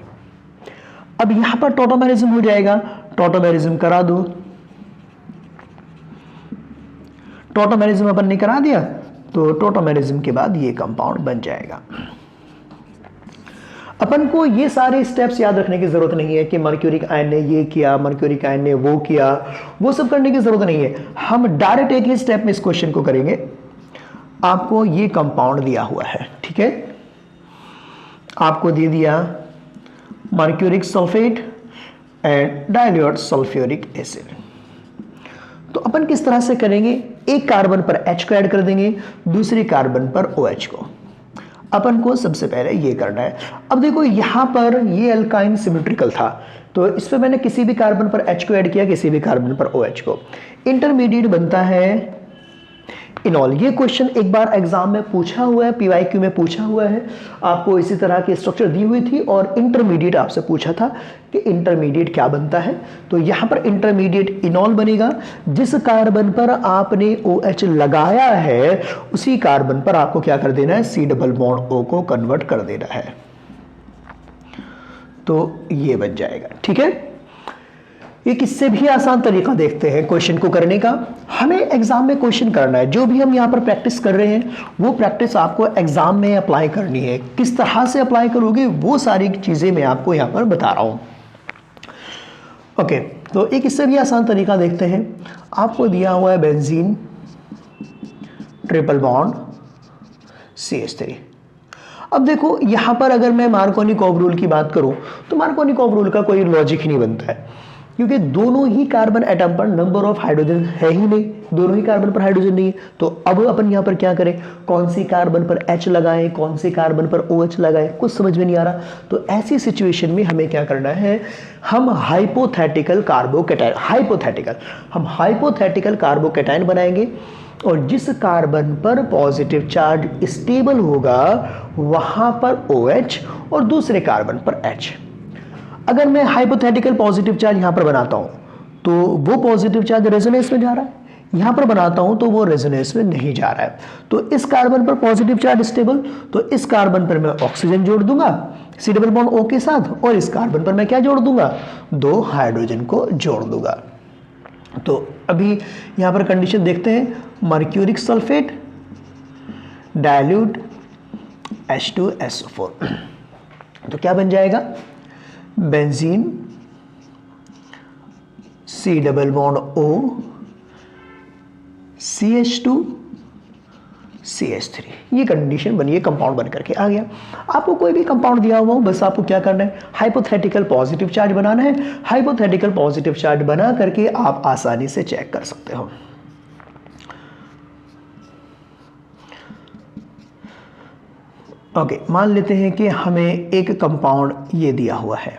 अब यहां पर टॉटोमेरिज्म हो जाएगा। टॉटोमेरिज्म करा दो। टॉटोमेरिज्म अपन ने करा दिया तो टॉटोमेरिज्म के बाद ये कंपाउंड बन जाएगा। अपन को ये सारे स्टेप्स याद रखने की जरूरत नहीं है कि मर्क्यूरिक आयन ने ये किया, मर्क्यूरिक आयन ने वो किया, वो सब करने की जरूरत नहीं है। हम डायरेक्ट एक ही स्टेप में इस क्वेश्चन को करेंगे। आपको ये कंपाउंड दिया हुआ है, ठीक है, आपको दे दिया mercuric sulphate and dilute sulphuric acid. तो अपन किस तरह से करेंगे, एक कार्बन पर H को ऐड कर देंगे, दूसरे कार्बन पर OH को। अपन को सबसे पहले ये करना है। अब देखो यहां पर ये अल्काइन सिमेट्रिकल था, तो इस पे मैंने किसी भी कार्बन पर H को ऐड किया, किसी भी कार्बन पर OH को, इंटरमीडिएट बनता है इनॉल। ये क्वेश्चन एक बार एग्जाम में पूछा हुआ है, PYQ में पूछा हुआ है, आपको इसी तरह की स्ट्रक्चर दी हुई थी और इंटरमीडिएट आपसे पूछा था कि इंटरमीडिएट क्या बनता है। तो यहां पर इंटरमीडिएट इनॉल बनेगा। जिस कार्बन पर आपने OH लगाया है उसी कार्बन पर आपको क्या कर देना है, C डबल बॉन्ड O को कन्वर्ट कर देना है, तो ये बन जाएगा, ठीक है। एक इससे भी आसान तरीका देखते हैं क्वेश्चन को करने का। हमें एग्जाम में क्वेश्चन करना है, जो भी हम यहाँ पर प्रैक्टिस कर रहे हैं वो प्रैक्टिस आपको एग्जाम में अप्लाई करनी है। किस तरह से अप्लाई करोगे वो सारी चीजें मैं आपको यहाँ पर बता रहा हूँ। ओके, तो एक इससे भी आसान तरीका देखते हैं। आपको दिया हुआ है बेंजीन ट्रिपल बॉन्ड CH3। अब देखो यहाँ पर अगर मैं मार्कोनिकॉव रूल की बात करूं तो मार्कोनिकॉव रूल का कोई लॉजिक ही नहीं बनता है, क्योंकि दोनों ही कार्बन एटम पर नंबर ऑफ हाइड्रोजन है ही नहीं, दोनों ही कार्बन पर हाइड्रोजन नहीं है। तो अब अपन यहाँ पर क्या करें, कौन सी कार्बन पर H लगाएं, कौन सी कार्बन पर OH लगाएं, कुछ समझ में नहीं आ रहा। तो ऐसी सिचुएशन में हमें क्या करना है, हम हाइपोथेटिकल कार्बोकैटायन बनाएंगे और जिस कार्बन पर पॉजिटिव चार्ज स्टेबल होगा वहां पर OH और दूसरे कार्बन पर H। अगर मैं हाइपोथेटिकल पॉजिटिव चार्ज यहां पर बनाता हूं तो वो पॉजिटिव चार्ज रेजोनेंस में जा रहा है, यहां पर बनाता हूं तो वो रेजोनेंस में नहीं जा रहा है। तो इस कार्बन पर पॉजिटिव चार्ज स्टेबल, तो इस कार्बन पर मैं ऑक्सीजन जोड़ दूंगा C डबल बॉन्ड O के साथ, और इस कार्बन पर मैं क्या जोड़ दूंगा, 2 हाइड्रोजन को जोड़ दूंगा। तो अभी यहां पर कंडीशन देखते हैं, मर्क्यूरिक सल्फेट डाइल्यूट H2SO4, तो क्या बन जाएगा, benzene C double bond O CH2 CH3, ये कंडीशन बनी है, कंपाउंड बन करके आ गया। आपको कोई भी कंपाउंड दिया हुआ हो, बस आपको क्या करना है, हाइपोथेटिकल पॉजिटिव चार्ज बनाना है। हाइपोथेटिकल पॉजिटिव चार्ज बना करके आप आसानी से चेक कर सकते हो। ओके, मान लेते हैं कि हमें एक कंपाउंड ये दिया हुआ है,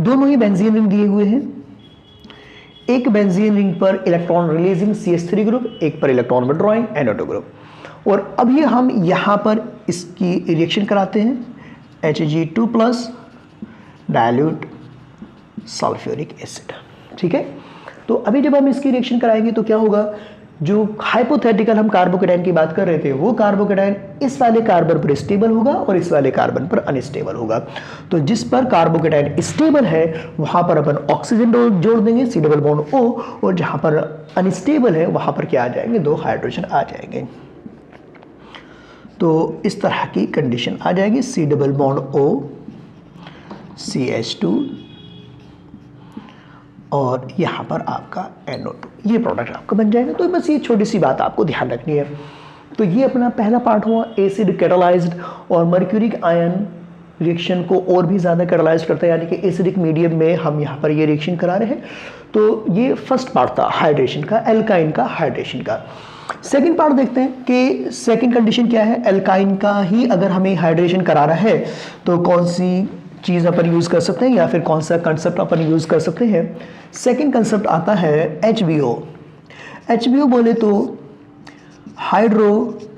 दोनों ही बेंजीन रिंग दिए हुए हैं। एक बेंजीन रिंग पर इलेक्ट्रॉन रिलीजिंग CH3 ग्रुप, एक पर इलेक्ट्रॉन विड्रॉइंग NO2 ग्रुप। और अभी हम यहां पर इसकी रिएक्शन कराते हैं, Hg2+ डाइल्यूट सल्फ्यूरिक एसिड, ठीक है। तो अभी जब हम इसकी रिएक्शन कराएंगे तो क्या होगा, जो हाइपोथेटिकल हम कार्बोकैटायन की बात कर रहे थे वो कार्बोकैटायन इस वाले कार्बन पर स्टेबल होगा और इस वाले कार्बन पर अनस्टेबल होगा। तो जिस पर कार्बोकैटायन स्टेबल है वहां पर अपन ऑक्सीजन जोड़ देंगे C डबल बॉन्ड O, और जहां पर अनस्टेबल है वहां पर क्या आ जाएंगे, 2 हाइड्रोजन आ जाएंगे। तो इस तरह की कंडीशन आ जाएगी, C double bond O CH2 और यहाँ पर आपका NO2, ये प्रोडक्ट आपका बन जाएगा। तो बस ये छोटी सी बात आपको ध्यान रखनी है। तो ये अपना पहला पार्ट हुआ, एसिड कैटालाइज्ड और मर्क्यूरिक आयन रिएक्शन को और भी ज़्यादा कैटालाइज करता है, यानी कि एसिडिक मीडियम में हम यहाँ पर ये रिएक्शन करा रहे हैं। तो ये फर्स्ट पार्ट था हाइड्रेशन का, एल्काइन का हाइड्रेशन का। सेकेंड पार्ट देखते हैं कि सेकेंड कंडीशन क्या है, एल्काइन का ही अगर हमें हाइड्रेशन कराना है तो कौन सी चीज़ अपन यूज़ कर सकते हैं या फिर कौन सा कंसेप्ट अपन यूज़ कर सकते हैं। सेकंड कंसेप्ट आता है HBO। HBO बोले तो हाइड्रोबोरेशन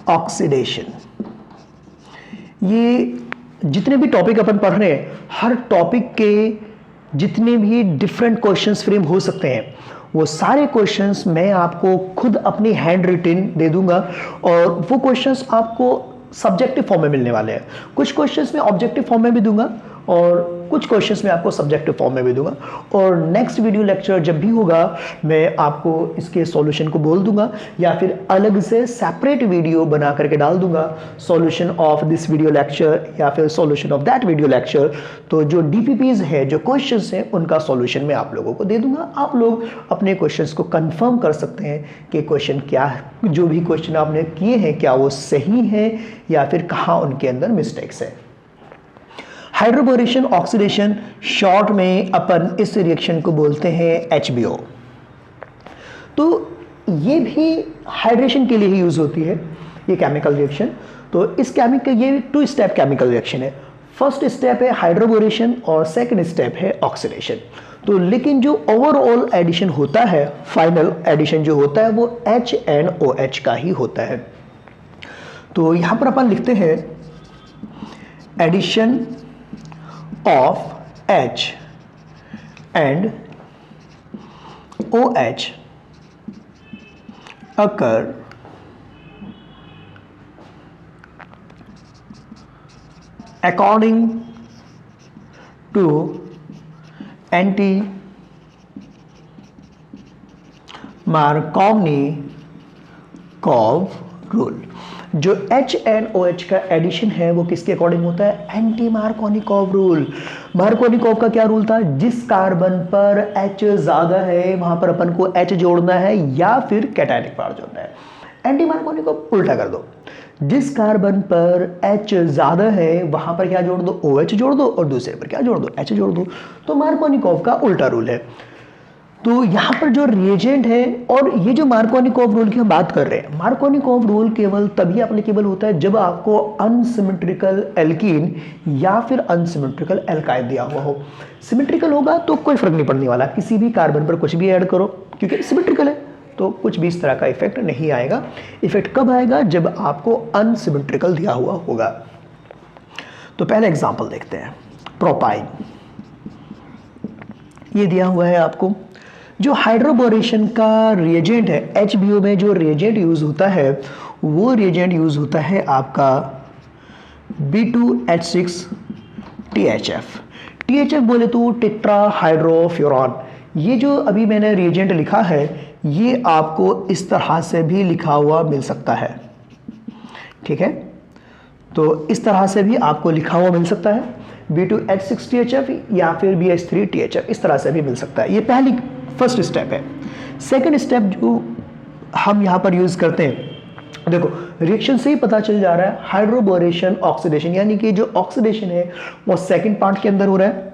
ऑक्सीडेशन। ये जितने भी टॉपिक अपन पढ़ रहे हैं, हर टॉपिक के जितने भी डिफरेंट क्वेश्चंस फ्रेम हो सकते हैं वो सारे क्वेश्चंस मैं आपको खुद अपनी हैंड रिटन दे दूंगा, और वो क्वेश्चंस आपको सब्जेक्टिव फॉर्म में मिलने वाले हैं। कुछ क्वेश्चंस में ऑब्जेक्टिव फॉर्म में भी दूंगा और कुछ क्वेश्चंस में आपको सब्जेक्टिव फॉर्म में भी दूंगा, और नेक्स्ट वीडियो लेक्चर जब भी होगा मैं आपको इसके सॉल्यूशन को बोल दूंगा या फिर अलग से सेपरेट वीडियो बना करके डाल दूंगा, solution of this video lecture या फिर solution of that video lecture. तो जो डीपीपीज है, जो क्वेश्चंस हैं, उनका सॉल्यूशन मैं आप लोगों को दे दूंगा। आप लोग अपने क्वेश्चंस को कंफर्म कर सकते हैं कि क्वेश्चन क्या है, जो भी क्वेश्चन आपने किए हैं क्या वो सही है या फिर कहाँ उनके अंदर मिस्टेक्स है। हाइड्रोबोरेशन ऑक्सीडेशन, शॉर्ट में अपन इस रिएक्शन को बोलते हैं HBO। तो ये भी हाइड्रेशन के लिए ही यूज होती है ये केमिकल रिएक्शन। तो इस केमिकल, ये 2 स्टेप केमिकल रिएक्शन है। फर्स्ट स्टेप है हाइड्रोबोरेशन और सेकंड स्टेप है ऑक्सीडेशन। तो लेकिन जो ओवरऑल एडिशन होता है, फाइनल एडिशन जो होता है वो HNOH का ही होता है। तो यहां पर अपन लिखते हैं addition of H and OH occur according to Anti-Markovnikov rule. जो HNOH का एडिशन है वो किसके अकॉर्डिंग होता है? Anti Markovnikov rule. मार्कोनिकॉव का क्या रूल था? जिस कार्बन पर H ज्यादा है वहां पर अपन को H जोड़ना है या फिर कैटायनिक पावर जोड़ना है। एंटी मार्कोनिकॉव उल्टा कर दो, जिस कार्बन पर H ज्यादा है वहां पर क्या जोड़ दो? OH जोड़ दो, और दूसरे पर क्या जोड़ दो? H जोड़ दो। तो मार्कोनिकॉव का उल्टा रूल है। तो यहाँ पर जो रिएजेंट है, और ये जो मार्कोनिकॉव रूल की हम बात कर रहे हैं, मार्कोनिकॉव रूल केवल तभी एप्लीकेबल होता है जब आपको अनसिमेट्रिकल एल्कीन या फिर अनसिमेट्रिकल एल्काइन दिया हुआ हो। सिमेट्रिकल होगा तो कोई फर्क नहीं पड़ने वाला, किसी भी कार्बन पर कुछ भी ऐड करो, क्योंकि सिमेट्रिकल है तो कुछ भी इस तरह का इफेक्ट नहीं आएगा। इफेक्ट कब आएगा? जब आपको अनसिमेट्रिकल दिया हुआ होगा। तो पहले एग्जाम्पल देखते हैं। प्रोपाइन, ये दिया हुआ है आपको। जो हाइड्रोबोरेशन का रिएजेंट है, HBO में जो रिएजेंट यूज होता है वो रिएजेंट यूज होता है आपका B2H6THF। THF बोले तो टेट्रा हाइड्रोफ्यूरॉन। ये जो अभी मैंने रिएजेंट लिखा है ये आपको इस तरह से भी लिखा हुआ मिल सकता है, ठीक है। तो इस तरह से भी आपको लिखा हुआ मिल सकता है, B2H6THF या फिर BH3THF, इस तरह से भी मिल सकता है। ये पहली फर्स्ट स्टेप है। सेकंड स्टेप जो हम यहाँ पर यूज करते हैं, देखो रिएक्शन से ही पता चल जा रहा है हाइड्रोबोरेशन ऑक्सीडेशन, यानी कि जो ऑक्सीडेशन है वो सेकंड पार्ट के अंदर हो रहा है,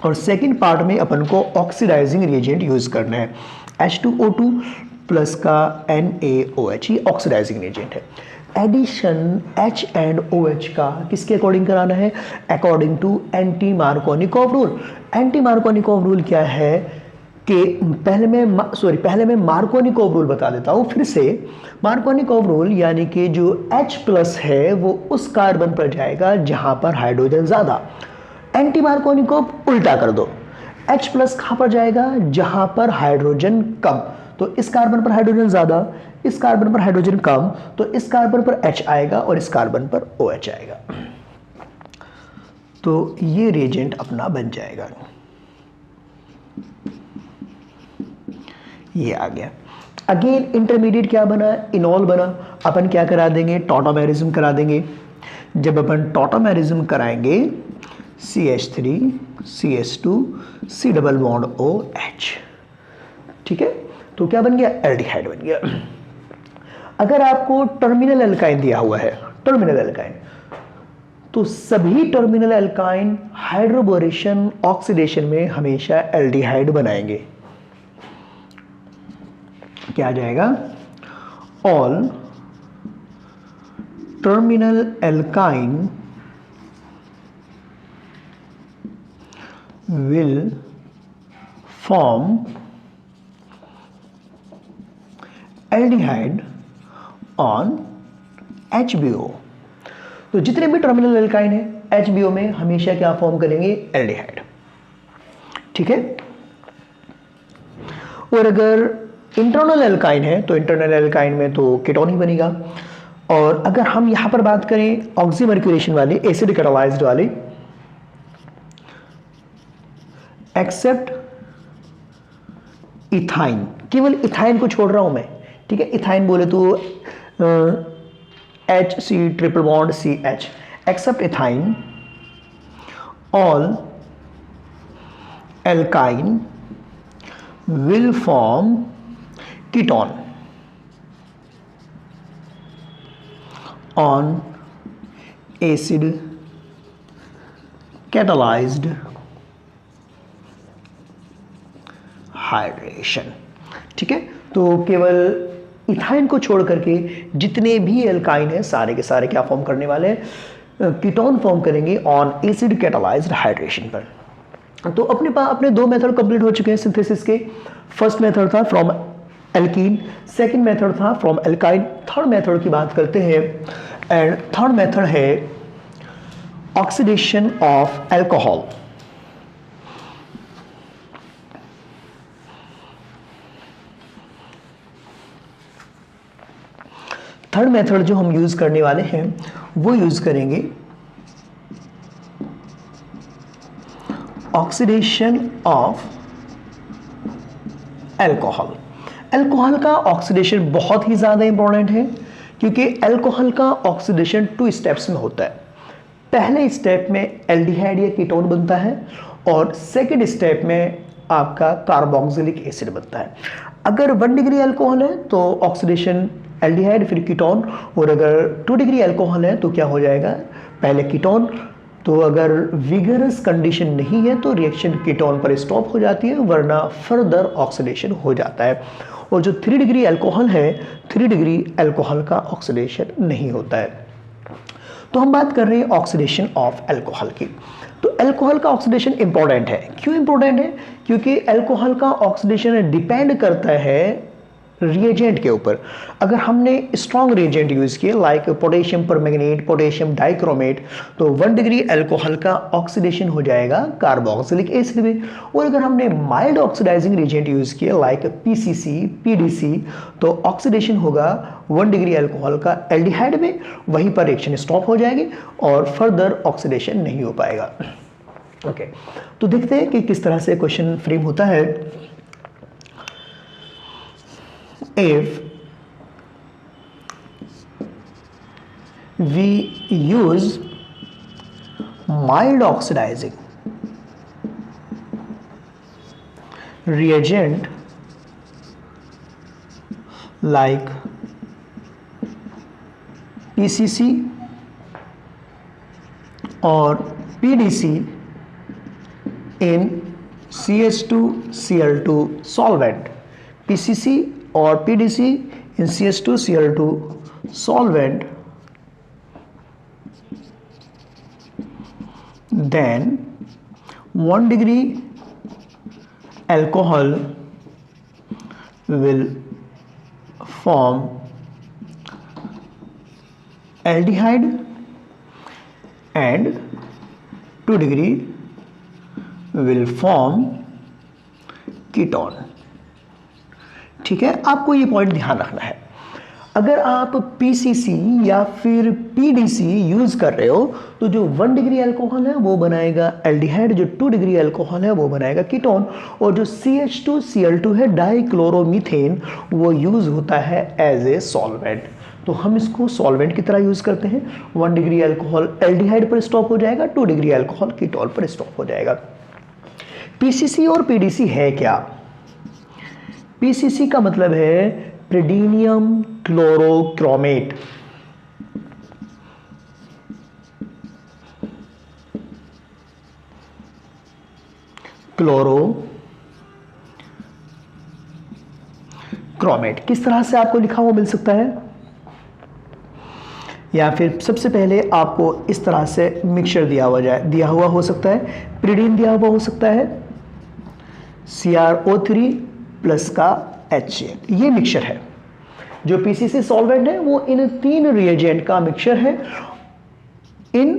और सेकंड पार्ट में अपन को ऑक्सीडाइजिंग रिएजेंट यूज करना है। H2O2 प्लस का NaOH, ये ऑक्सीडाइजिंग रिएजेंट है। एडिशन H एंड OH का किसके अकॉर्डिंग कराना है? According to anti Markovnikov rule. Anti Markovnikov rule क्या है कि पहले मैं मार्कोनिकॉव रूल बता देता हूँ फिर से। मार्कोनिकॉव रूल यानी कि जो H प्लस है वो उस कार्बन पर जाएगा जहां पर हाइड्रोजन ज्यादा। एंटी मार्कोनिकॉव उल्टा कर दो, H प्लस कहां पर जाएगा? जहां पर हाइड्रोजन कम। तो इस कार्बन पर हाइड्रोजन ज्यादा, इस कार्बन पर हाइड्रोजन कम, तो इस कार्बन पर H आएगा और इस कार्बन पर OH आएगा। तो ये रिएजेंट अपना बन जाएगा। ये आ गया। अगेन इंटरमीडिएट क्या बना? इनॉल बना। अपन क्या करा देंगे? टॉटोमेरिज्म करा देंगे। जब अपन टॉटोमेरिज्म कराएंगे CH3 CH2 C double bond OH, ठीक है। तो क्या बन गया? एल्डिहाइड बन गया। अगर आपको टर्मिनल एल्काइन दिया हुआ है, टर्मिनल एल्काइन, तो सभी टर्मिनल एल्काइन हाइड्रोबोरेशन ऑक्सीडेशन में हमेशा एल्डिहाइड बनाएंगे। क्या आ जाएगा? All terminal alkyne will form aldehyde on HBO। तो जितने भी टर्मिनल एल्काइन है HBO में हमेशा क्या फॉर्म करेंगे? एल्डिहाइड, ठीक है। और अगर इंटरनल एल्काइन है तो इंटरनल एल्काइन में तो कीटोन ही बनेगा। और अगर हम यहां पर बात करें ऑक्सीमर्क्यूरेशन वाली, एसिड कैटालाइज्ड वाली, एक्सेप्ट इथाइन, केवल इथाइन को छोड़ रहा हूं मैं, ठीक है। इथाइन बोले तो HC triple bond CH, except ethyne all alkyne will form ketone on acid catalyzed hydration, ठीक है। तो केवल इथाइन को छोड़ करके जितने भी एल्काइन है सारे के सारे क्या फॉर्म करने वाले हैं, कीटोन फॉर्म करेंगे ऑन एसिड कैटालाइज्ड हाइड्रेशन पर। तो अपने दो मेथड कंप्लीट हो चुके हैं सिंथेसिस के। फर्स्ट मेथड था फ्रॉम एल्कीन, सेकंड मेथड था फ्रॉम एल्काइन, थर्ड मेथड की बात करते हैं। एंड थर्ड मेथड है oxidation of alcohol. Third method जो हम यूज करने वाले हैं वो यूज करेंगे ऑक्सीडेशन ऑफ अल्कोहल। अल्कोहल का ऑक्सीडेशन बहुत ही ज़्यादा इंपॉर्टेंट है क्योंकि अल्कोहल का ऑक्सीडेशन 2 स्टेप्स में होता है। पहले स्टेप में एल्डिहाइड या कीटोन बनता है और सेकंड स्टेप में आपका कार्बोक्सिलिक एसिड बनता है। अगर 1 डिग्री अल्कोहल है तो ऑक्सीडेशन एल्डिहाइड फिर कीटोन, और अगर 2 डिग्री अल्कोहल है तो क्या हो जाएगा, पहले कीटोन। तो अगर विगरस कंडीशन नहीं है तो रिएक्शन कीटोन पर स्टॉप हो जाती है, वरना फर्दर ऑक्सीडेशन हो जाता है। और जो 3 डिग्री अल्कोहल है, 3 डिग्री अल्कोहल का ऑक्सीडेशन नहीं होता है। तो हम बात कर रहे हैं ऑक्सीडेशन ऑफ अल्कोहल की। तो अल्कोहल का ऑक्सीडेशन इंपॉर्टेंट है। क्यों इंपॉर्टेंट है? क्योंकि अल्कोहल का ऑक्सीडेशन डिपेंड करता है रिएजेंट के ऊपर। अगर हमने स्ट्रॉन्ग रिएजेंट यूज किए like potassium permanganate, potassium dichromate, तो 1 डिग्री अल्कोहल का ऑक्सीडेशन हो जाएगा कार्बोक्सिलिक एसिड में। और अगर हमने माइल्ड ऑक्सीडाइजिंग रिएजेंट यूज किए लाइक PCC, PDC, तो ऑक्सीडेशन होगा 1 डिग्री अल्कोहल का एल्डिहाइड में, वहीं पर रिएक्शन स्टॉप हो जाएगी और फर्दर ऑक्सीडेशन नहीं हो पाएगा। ओके, तो देखते हैं कि किस तरह से क्वेश्चन फ्रेम होता है। If we use mild oxidizing reagent like PCC or PDC in CH2Cl2 solvent, PCC or PDC in CH2Cl2 solvent, then 1 degree alcohol will form aldehyde and 2 degree will form ketone। ठीक है, आपको ये पॉइंट ध्यान रखना है। अगर आप PCC या फिर PDC यूज कर रहे हो तो जो 1 डिग्री अल्कोहल है वो बनाएगा एल्डिहाइड, जो 2 डिग्री अल्कोहल है वो बनाएगा कीटोन, और जो CH2Cl2 है डाइक्लोरोमीथेन, वो यूज होता है एज ए सॉल्वेंट। तो हम इसको सॉल्वेंट की तरह यूज करते हैं। 1 डिग्री अल्कोहल एल्डिहाइड पर स्टॉप हो जाएगा, 2 डिग्री अल्कोहल कीटोन पर स्टॉप हो जाएगा। PCC और PDC है क्या? PCC का मतलब है प्रीडीनियम क्लोरोक्रोमेट। क्लोरोक्रोमेट किस तरह से आपको लिखा हुआ मिल सकता है, या फिर सबसे पहले आपको इस तरह से मिक्सचर दिया हुआ हो सकता है। प्रीडीन दिया हुआ हो सकता है, CrO3 प्लस का HCl, ये मिक्सचर है। जो PCC सॉल्वेंट है वो इन 3 रिएजेंट का मिक्सचर है इन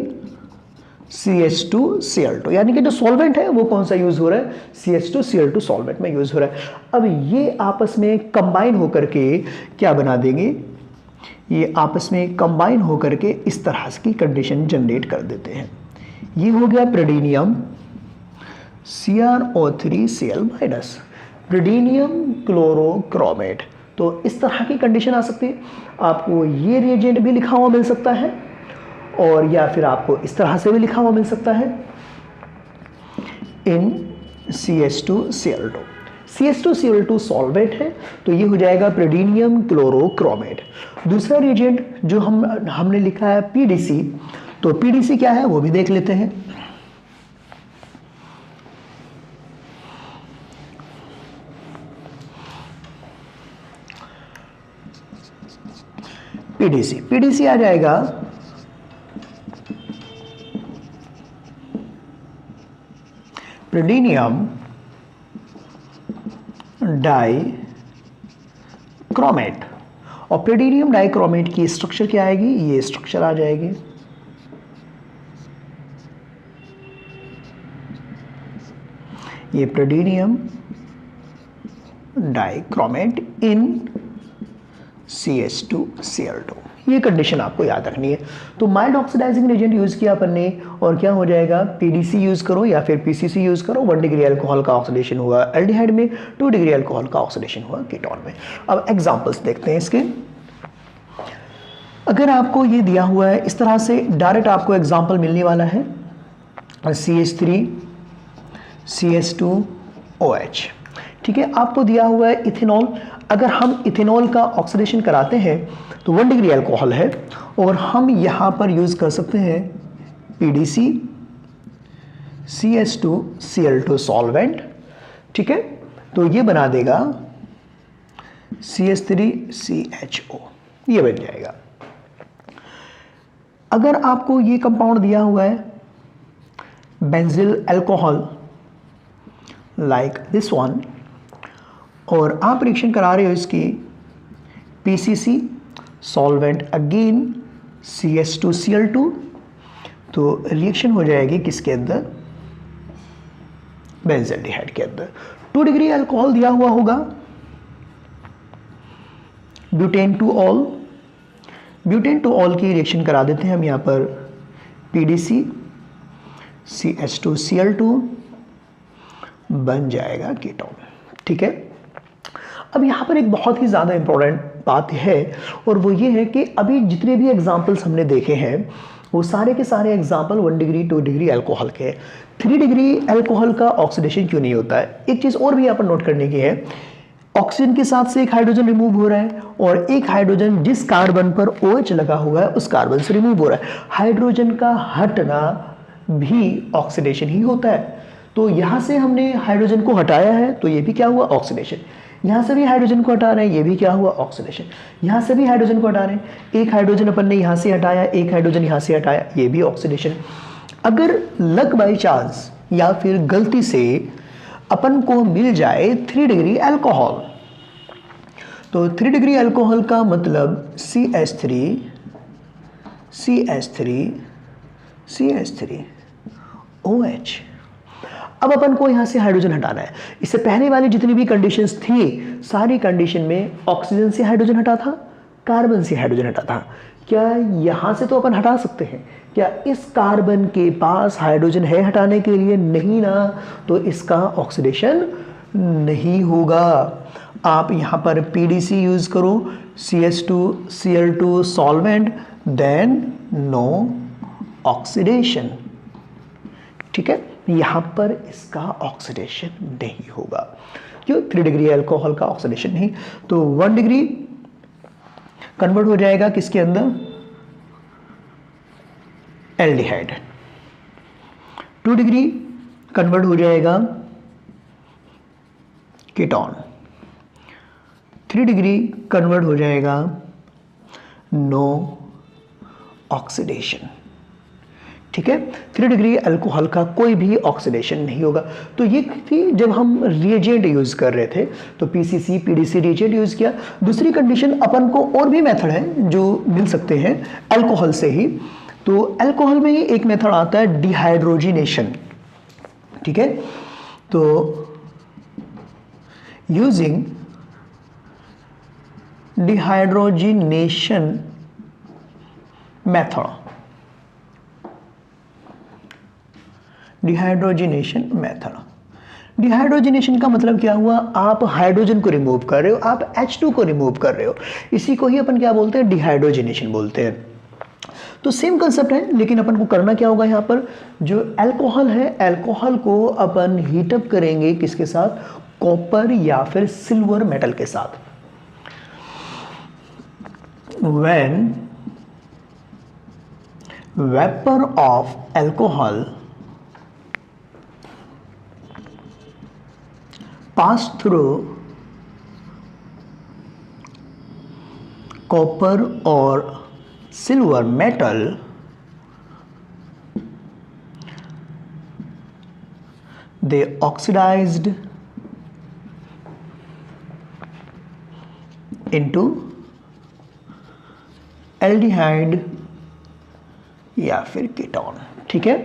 CH2Cl2, यानी कि जो सॉल्वेंट है वो कौन सा यूज हो रहा है, CH2Cl2 सॉल्वेंट में यूज हो रहा है। अब ये आपस में कंबाइन होकर के क्या बना देंगे, ये आपस में कंबाइन होकर के इस तरह की कंडीशन जनरेट कर देते हैं। ये हो गया प्रेडिनियम CrO3Cl-, प्रेडिनियम क्लोरोक्रोमेट। तो इस तरह की कंडीशन आ सकती है। आपको ये रिएजेंट भी लिखा हुआ मिल सकता है और या फिर आपको इस तरह से भी लिखा हुआ मिल सकता है इन CH2Cl2। CH2Cl2 सॉल्वेंट है तो ये हो जाएगा प्रेडिनियम क्लोरोक्रोमेट। दूसरा रिएजेंट जो हमने लिखा है PDC, तो PDC क्या है वो भी देख लेते हैं। PDC आ जाएगा प्रेडिनियम डाइक्रोमेट। और प्रेडिनियम डाइक्रोमेट की स्ट्रक्चर क्या आएगी, ये स्ट्रक्चर आ जाएगी। ये प्रेडिनियम डाइक्रोमेट इन CH2Cl2। ये कंडीशन आपको याद रखनी है। तो माइल्ड ऑक्सीडाइजिंग एजेंट यूज किया अपन ने और क्या हो जाएगा, PDC यूज करो या फिर PCC यूज करो। 1 डिग्री अल्कोहल का ऑक्सीडेशन हुआ एल्डिहाइड में, 2 डिग्री अल्कोहल का ऑक्सीडेशन हुआ कीटोन में। अब एग्जांपल्स देखते हैं इसके। अगर आपको ये दिया हुआ है इस तरह से डायरेक्ट आपको एग्जांपल मिलने वाला है CH3 CH2OH। ठीक है, आपको दिया हुआ है इथेनॉल। अगर हम इथेनॉल का ऑक्सीडेशन कराते हैं तो 1 डिग्री अल्कोहल है और हम यहां पर यूज कर सकते हैं PDC CH2Cl2 सॉल्वेंट। ठीक है, तो ये बना देगा CH3CHO, ये बन जाएगा। अगर आपको ये कंपाउंड दिया हुआ है benzyl alcohol like this one और आप रिएक्शन करा रहे हो इसकी PCC सॉल्वेंट अगेन CH2Cl2, तो रिएक्शन हो जाएगी किसके अंदर, बेंजल्डिहाइड के अंदर। 2 डिग्री अल्कोहल दिया हुआ होगा butane two all. Butane two all की रिएक्शन करा देते हैं हम यहाँ पर PDC CH2Cl2 बन जाएगा कीटोन। ठीक है, अब यहाँ पर एक बहुत ही ज़्यादा इंपॉर्टेंट बात है और वो ये है कि अभी जितने भी एग्जाम्पल्स हमने देखे हैं वो सारे के सारे एग्जाम्पल 1 डिग्री 2 डिग्री अल्कोहल के। 3 डिग्री अल्कोहल का ऑक्सीडेशन क्यों नहीं होता है। एक चीज़ और भी यहाँ पर नोट करने की है, ऑक्सीजन के साथ से एक हाइड्रोजन रिमूव हो रहा है और एक हाइड्रोजन जिस कार्बन पर OH लगा हुआ है उस कार्बन से रिमूव हो रहा है। हाइड्रोजन का हटना भी ऑक्सीडेशन ही होता है। तो यहाँ से हमने हाइड्रोजन को हटाया है तो ये भी क्या हुआ, ऑक्सीडेशन। यहाँ से भी हाइड्रोजन को हटा रहे हैं, ये भी क्या हुआ, ऑक्सीडेशन। यहाँ से भी हाइड्रोजन को हटा रहे हैं, एक हाइड्रोजन अपन ने यहाँ से हटाया, एक हाइड्रोजन यहाँ से हटाया, ये भी ऑक्सीडेशन। अगर लक बाई चांस या फिर गलती से अपन को मिल जाए 3 डिग्री अल्कोहल, तो 3 डिग्री अल्कोहल का मतलब CH3 OH। अब अपन को यहां से हाइड्रोजन हटाना है। इससे पहले वाली जितनी भी कंडीशंस थी सारी कंडीशन में ऑक्सीजन से हाइड्रोजन हटा था, कार्बन से हाइड्रोजन हटा था। क्या यहां से तो अपन हटा सकते हैं, क्या इस कार्बन के पास हाइड्रोजन है हटाने के लिए, नहीं ना, तो इसका ऑक्सीडेशन नहीं होगा। आप यहां पर PDC यूज करो CH2Cl2 solvent, then no oxidation. ठीक है, यहां पर इसका ऑक्सीडेशन नहीं होगा। क्यों, 3 डिग्री अल्कोहल का ऑक्सीडेशन नहीं। तो 1 डिग्री कन्वर्ट हो जाएगा किसके अंदर, एल्डिहाइड। 2 डिग्री कन्वर्ट हो जाएगा कीटोन। 3 डिग्री कन्वर्ट हो जाएगा नो ऑक्सीडेशन। ठीक है, 3 डिग्री अल्कोहल का कोई भी ऑक्सीडेशन नहीं होगा। तो ये थी जब हम रिएजेंट यूज कर रहे थे तो PCC PDC रिएजेंट यूज किया। दूसरी कंडीशन अपन को और भी मेथड है जो मिल सकते हैं अल्कोहल से ही। तो अल्कोहल में ही एक मेथड आता है डिहाइड्रोजिनेशन। ठीक है, तो using dehydrogenation method, dehydrogenation method. Dehydrogenation का मतलब क्या हुआ, आप हाइड्रोजन को रिमूव कर रहे हो, आप H2 को रिमूव कर रहे हो, इसी को ही अपन क्या बोलते हैं, डिहाइड्रोजिनेशन बोलते हैं। तो सेम कंसेप्ट है, लेकिन अपन को करना क्या होगा, यहाँ पर जो अल्कोहल है, अल्कोहल को अपन हीटअप करेंगे किसके साथ, कॉपर या फिर सिल्वर मेटल के साथ। When vapor of alcohol pass through copper or silver metal, they oxidized into aldehyde या फिर कीटोन। ठीक है,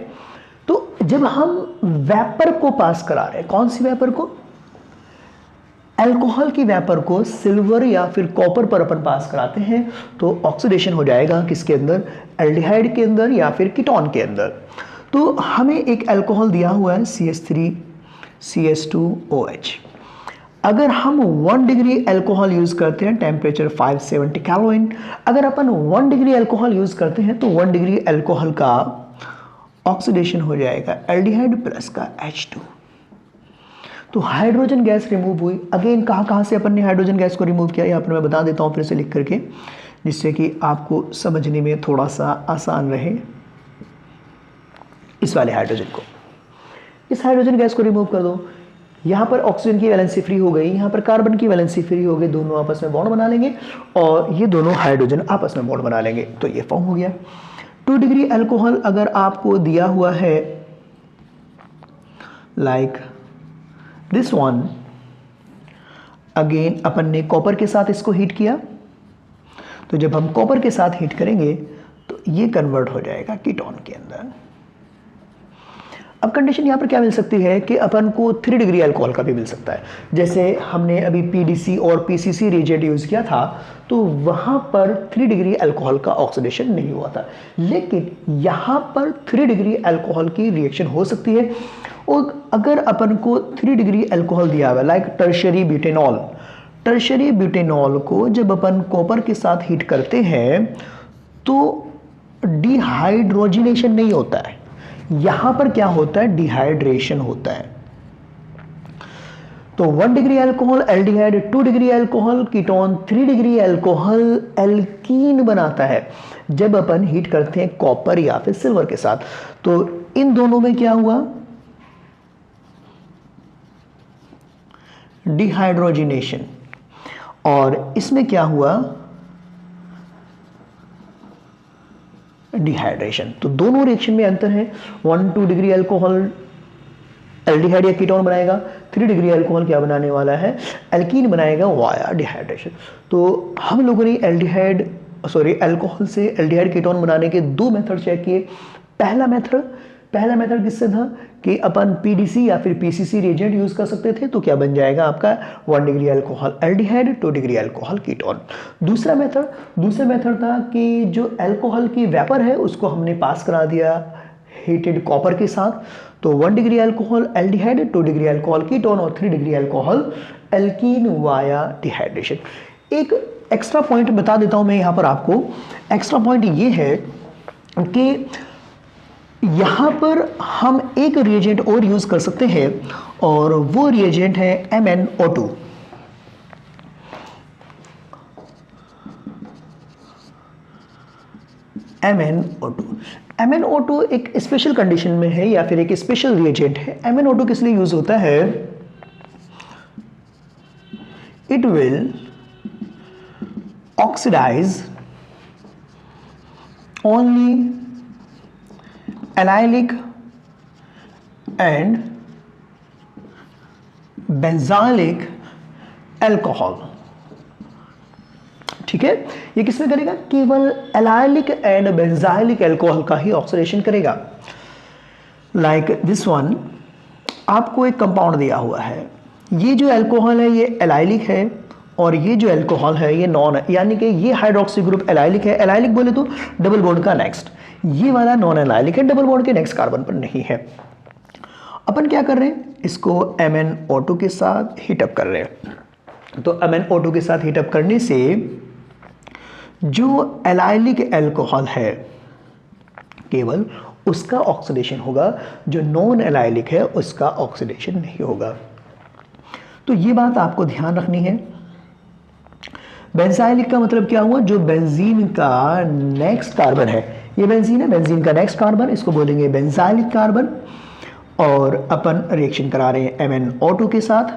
तो जब हम वेपर को पास करा रहे हैं, कौन सी वेपर को, अल्कोहल की वेपर को सिल्वर या फिर कॉपर पर अपन पास कराते हैं, तो ऑक्सीडेशन हो जाएगा किसके अंदर, एल्डिहाइड के अंदर या फिर कीटोन के अंदर। तो हमें एक अल्कोहल दिया हुआ है CH3CH2OH। अगर हम 1 डिग्री अल्कोहल यूज करते हैं, टेम्परेचर 570 कैलोरीन, अगर अपन 1 डिग्री अल्कोहल यूज करते हैं तो 1 डिग्री अल्कोहल का ऑक्सीडेशन हो जाएगा एल्डिहाइड प्लस का H2। तो हाइड्रोजन गैस रिमूव हुई। अगेन कहाँ से अपन ने हाइड्रोजन गैस को रिमूव किया, यहाँ पर मैं बता देता हूँ फिर से लिख करके, जिससे कि आपको समझने में थोड़ा सा आसान रहे। इस वाले हाइड्रोजन को, इस हाइड्रोजन गैस को रिमूव कर दो, यहाँ पर ऑक्सीजन की वैलेंसी फ्री हो गई, यहाँ पर कार्बन की वैलेंसी फ्री हो गई, दोनों आपस में बॉन्ड बना लेंगे और ये दोनों हाइड्रोजन आपस में बॉन्ड बना लेंगे, तो ये फॉर्म हो गया। 2 डिग्री अल्कोहल अगर आपको दिया हुआ है लाइक दिस वन, अगेन अपन ने कॉपर के साथ इसको हीट किया, तो जब हम कॉपर के साथ हीट करेंगे तो ये कन्वर्ट हो जाएगा कीटोन के अंदर। अब कंडीशन यहाँ पर क्या मिल सकती है कि अपन को 3 डिग्री अल्कोहल का भी मिल सकता है। जैसे हमने अभी PDC और PCC रिएजेंट यूज़ किया था, तो वहाँ पर 3 डिग्री अल्कोहल का ऑक्सीडेशन नहीं हुआ था, लेकिन यहाँ पर 3 डिग्री अल्कोहल की रिएक्शन हो सकती है। और अगर अपन को 3 डिग्री अल्कोहल दिया हुआ like tertiary butanol, tertiary butanol को जब अपन कॉपर के साथ हीट करते हैं तो डिहाइड्रोजिनेशन नहीं होता है, यहां पर क्या होता है, डिहाइड्रेशन होता है। तो 1 degree alcohol aldehyde, 2 degree alcohol ketone, 3 degree alcohol alkene बनाता है जब अपन हीट करते हैं कॉपर या फिर सिल्वर के साथ। तो इन दोनों में क्या हुआ, डिहाइड्रोजिनेशन, और इसमें क्या हुआ, डिहाइड्रेशन। तो दोनों रिएक्शन में अंतर है। 1-2 डिग्री अल्कोहल एल्डिहाइड या कीटोन बनाएगा, 3 डिग्री अल्कोहल क्या बनाने वाला है, एल्कीन बनाएगा वाया डिहाइड्रेशन। तो हम लोगों ने अल्कोहल से एल्डिहाइड कीटोन बनाने के 2 मेथड चेक किए। पहला मेथड किससे था कि अपन PDC या फिर PCC रिएजेंट यूज कर सकते थे, तो क्या बन जाएगा आपका 1 degree alcohol aldehyde, 2 degree alcohol ketone. दूसरा मेथड था कि जो अल्कोहल की वेपर है उसको हमने पास करा दिया हीटेड कॉपर के साथ, तो 1 degree alcohol aldehyde, 2 degree alcohol ketone और 3 degree alcohol alkene via dehydration. एक एक्स्ट्रा पॉइंट बता देता हूं मैं यहाँ पर आपको। एक्स्ट्रा पॉइंट ये है कि यहाँ पर हम एक रिएजेंट और यूज कर सकते हैं और वो रिएजेंट है MnO2। MnO2 एक स्पेशल कंडीशन में है या फिर एक स्पेशल रिएजेंट है। MnO2 किस लिए यूज होता है, it will oxidise only allylic and benzylic alcohol. ठीक है, ये किसमें करेगा, केवल एलाइलिक एंड बेंजाइलिक अल्कोहल का ही ऑक्सीडेशन करेगा। लाइक दिस वन, आपको एक कंपाउंड दिया हुआ है, ये जो अल्कोहल है ये एलाइलिक है और ये जो अल्कोहल है ये नॉन है, यानी कि ये हाइड्रोक्सी ग्रुप एलाइलिक है। एलाइलिक बोले तो डबल बॉन्ड का नेक्स्ट, ये वाला नॉन एलाइलिक है, डबल बॉन्ड के नेक्स्ट कार्बन पर नहीं है। अपन क्या कर रहे हैं, इसको MnO2 के साथ हीटअप कर रहे हैं। तो MnO2 के साथ हीटअप करने से जो एलाइलिक अल्कोहल है केवल उसका ऑक्सीडेशन होगा, जो नॉन एलाइलिक है उसका ऑक्सीडेशन नहीं होगा। तो ये बात आपको ध्यान रखनी है। बेंजाइलिक का मतलब क्या हुआ, जो बेंजीन का नेक्स्ट कार्बन है, ये बेंजीन है, बेंजीन का नेक्स्ट कार्बन, इसको बोलेंगे बेंजाइलिक कार्बन। और अपन रिएक्शन करा रहे हैं MnO2 के साथ,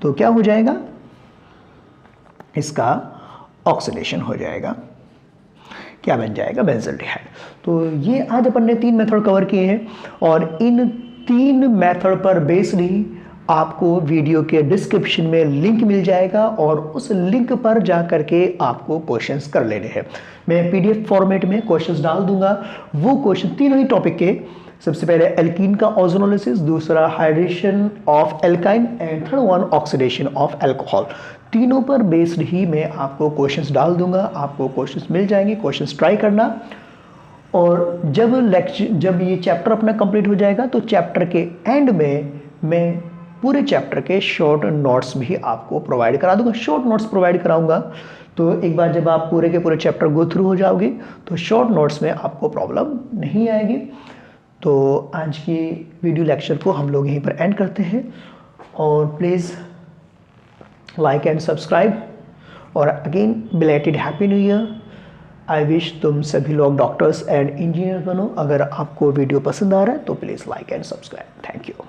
तो क्या हो जाएगा, इसका ऑक्सीडेशन हो जाएगा, क्या बन जाएगा, बेंजल्डिहाइड। तो ये आज अपन ने 3 मेथड कवर किए हैं और इन 3 मेथड पर बेस्ड ही आपको वीडियो के डिस्क्रिप्शन में लिंक मिल जाएगा और उस लिंक पर जा करके आपको क्वेश्चंस कर लेने हैं। मैं PDF फॉर्मेट में क्वेश्चंस डाल दूंगा। वो क्वेश्चन तीनों ही टॉपिक के, सबसे पहले एल्कीन का ओजोनोलिसिस, दूसरा hydration of alkyne and third one oxidation of alcohol, तीनों पर बेस्ड ही मैं आपको क्वेश्चंस डाल दूंगा। आपको क्वेश्चंस मिल जाएंगे, क्वेश्चंस ट्राई करना। और जब ये चैप्टर अपना कंप्लीट हो जाएगा तो चैप्टर के एंड में मैं पूरे चैप्टर के शॉर्ट नोट्स भी आपको प्रोवाइड करा दूंगा, शॉर्ट नोट्स प्रोवाइड कराऊंगा। तो एक बार जब आप पूरे के पूरे चैप्टर गो थ्रू हो जाओगे तो शॉर्ट नोट्स में आपको प्रॉब्लम नहीं आएगी। तो आज की वीडियो लेक्चर को हम लोग यहीं पर एंड करते हैं और प्लीज़ लाइक एंड सब्सक्राइब और again belated happy new year. I wish तुम सभी लोग डॉक्टर्स एंड इंजीनियर बनो। अगर आपको वीडियो पसंद आ रहा है तो please like and subscribe. Thank you.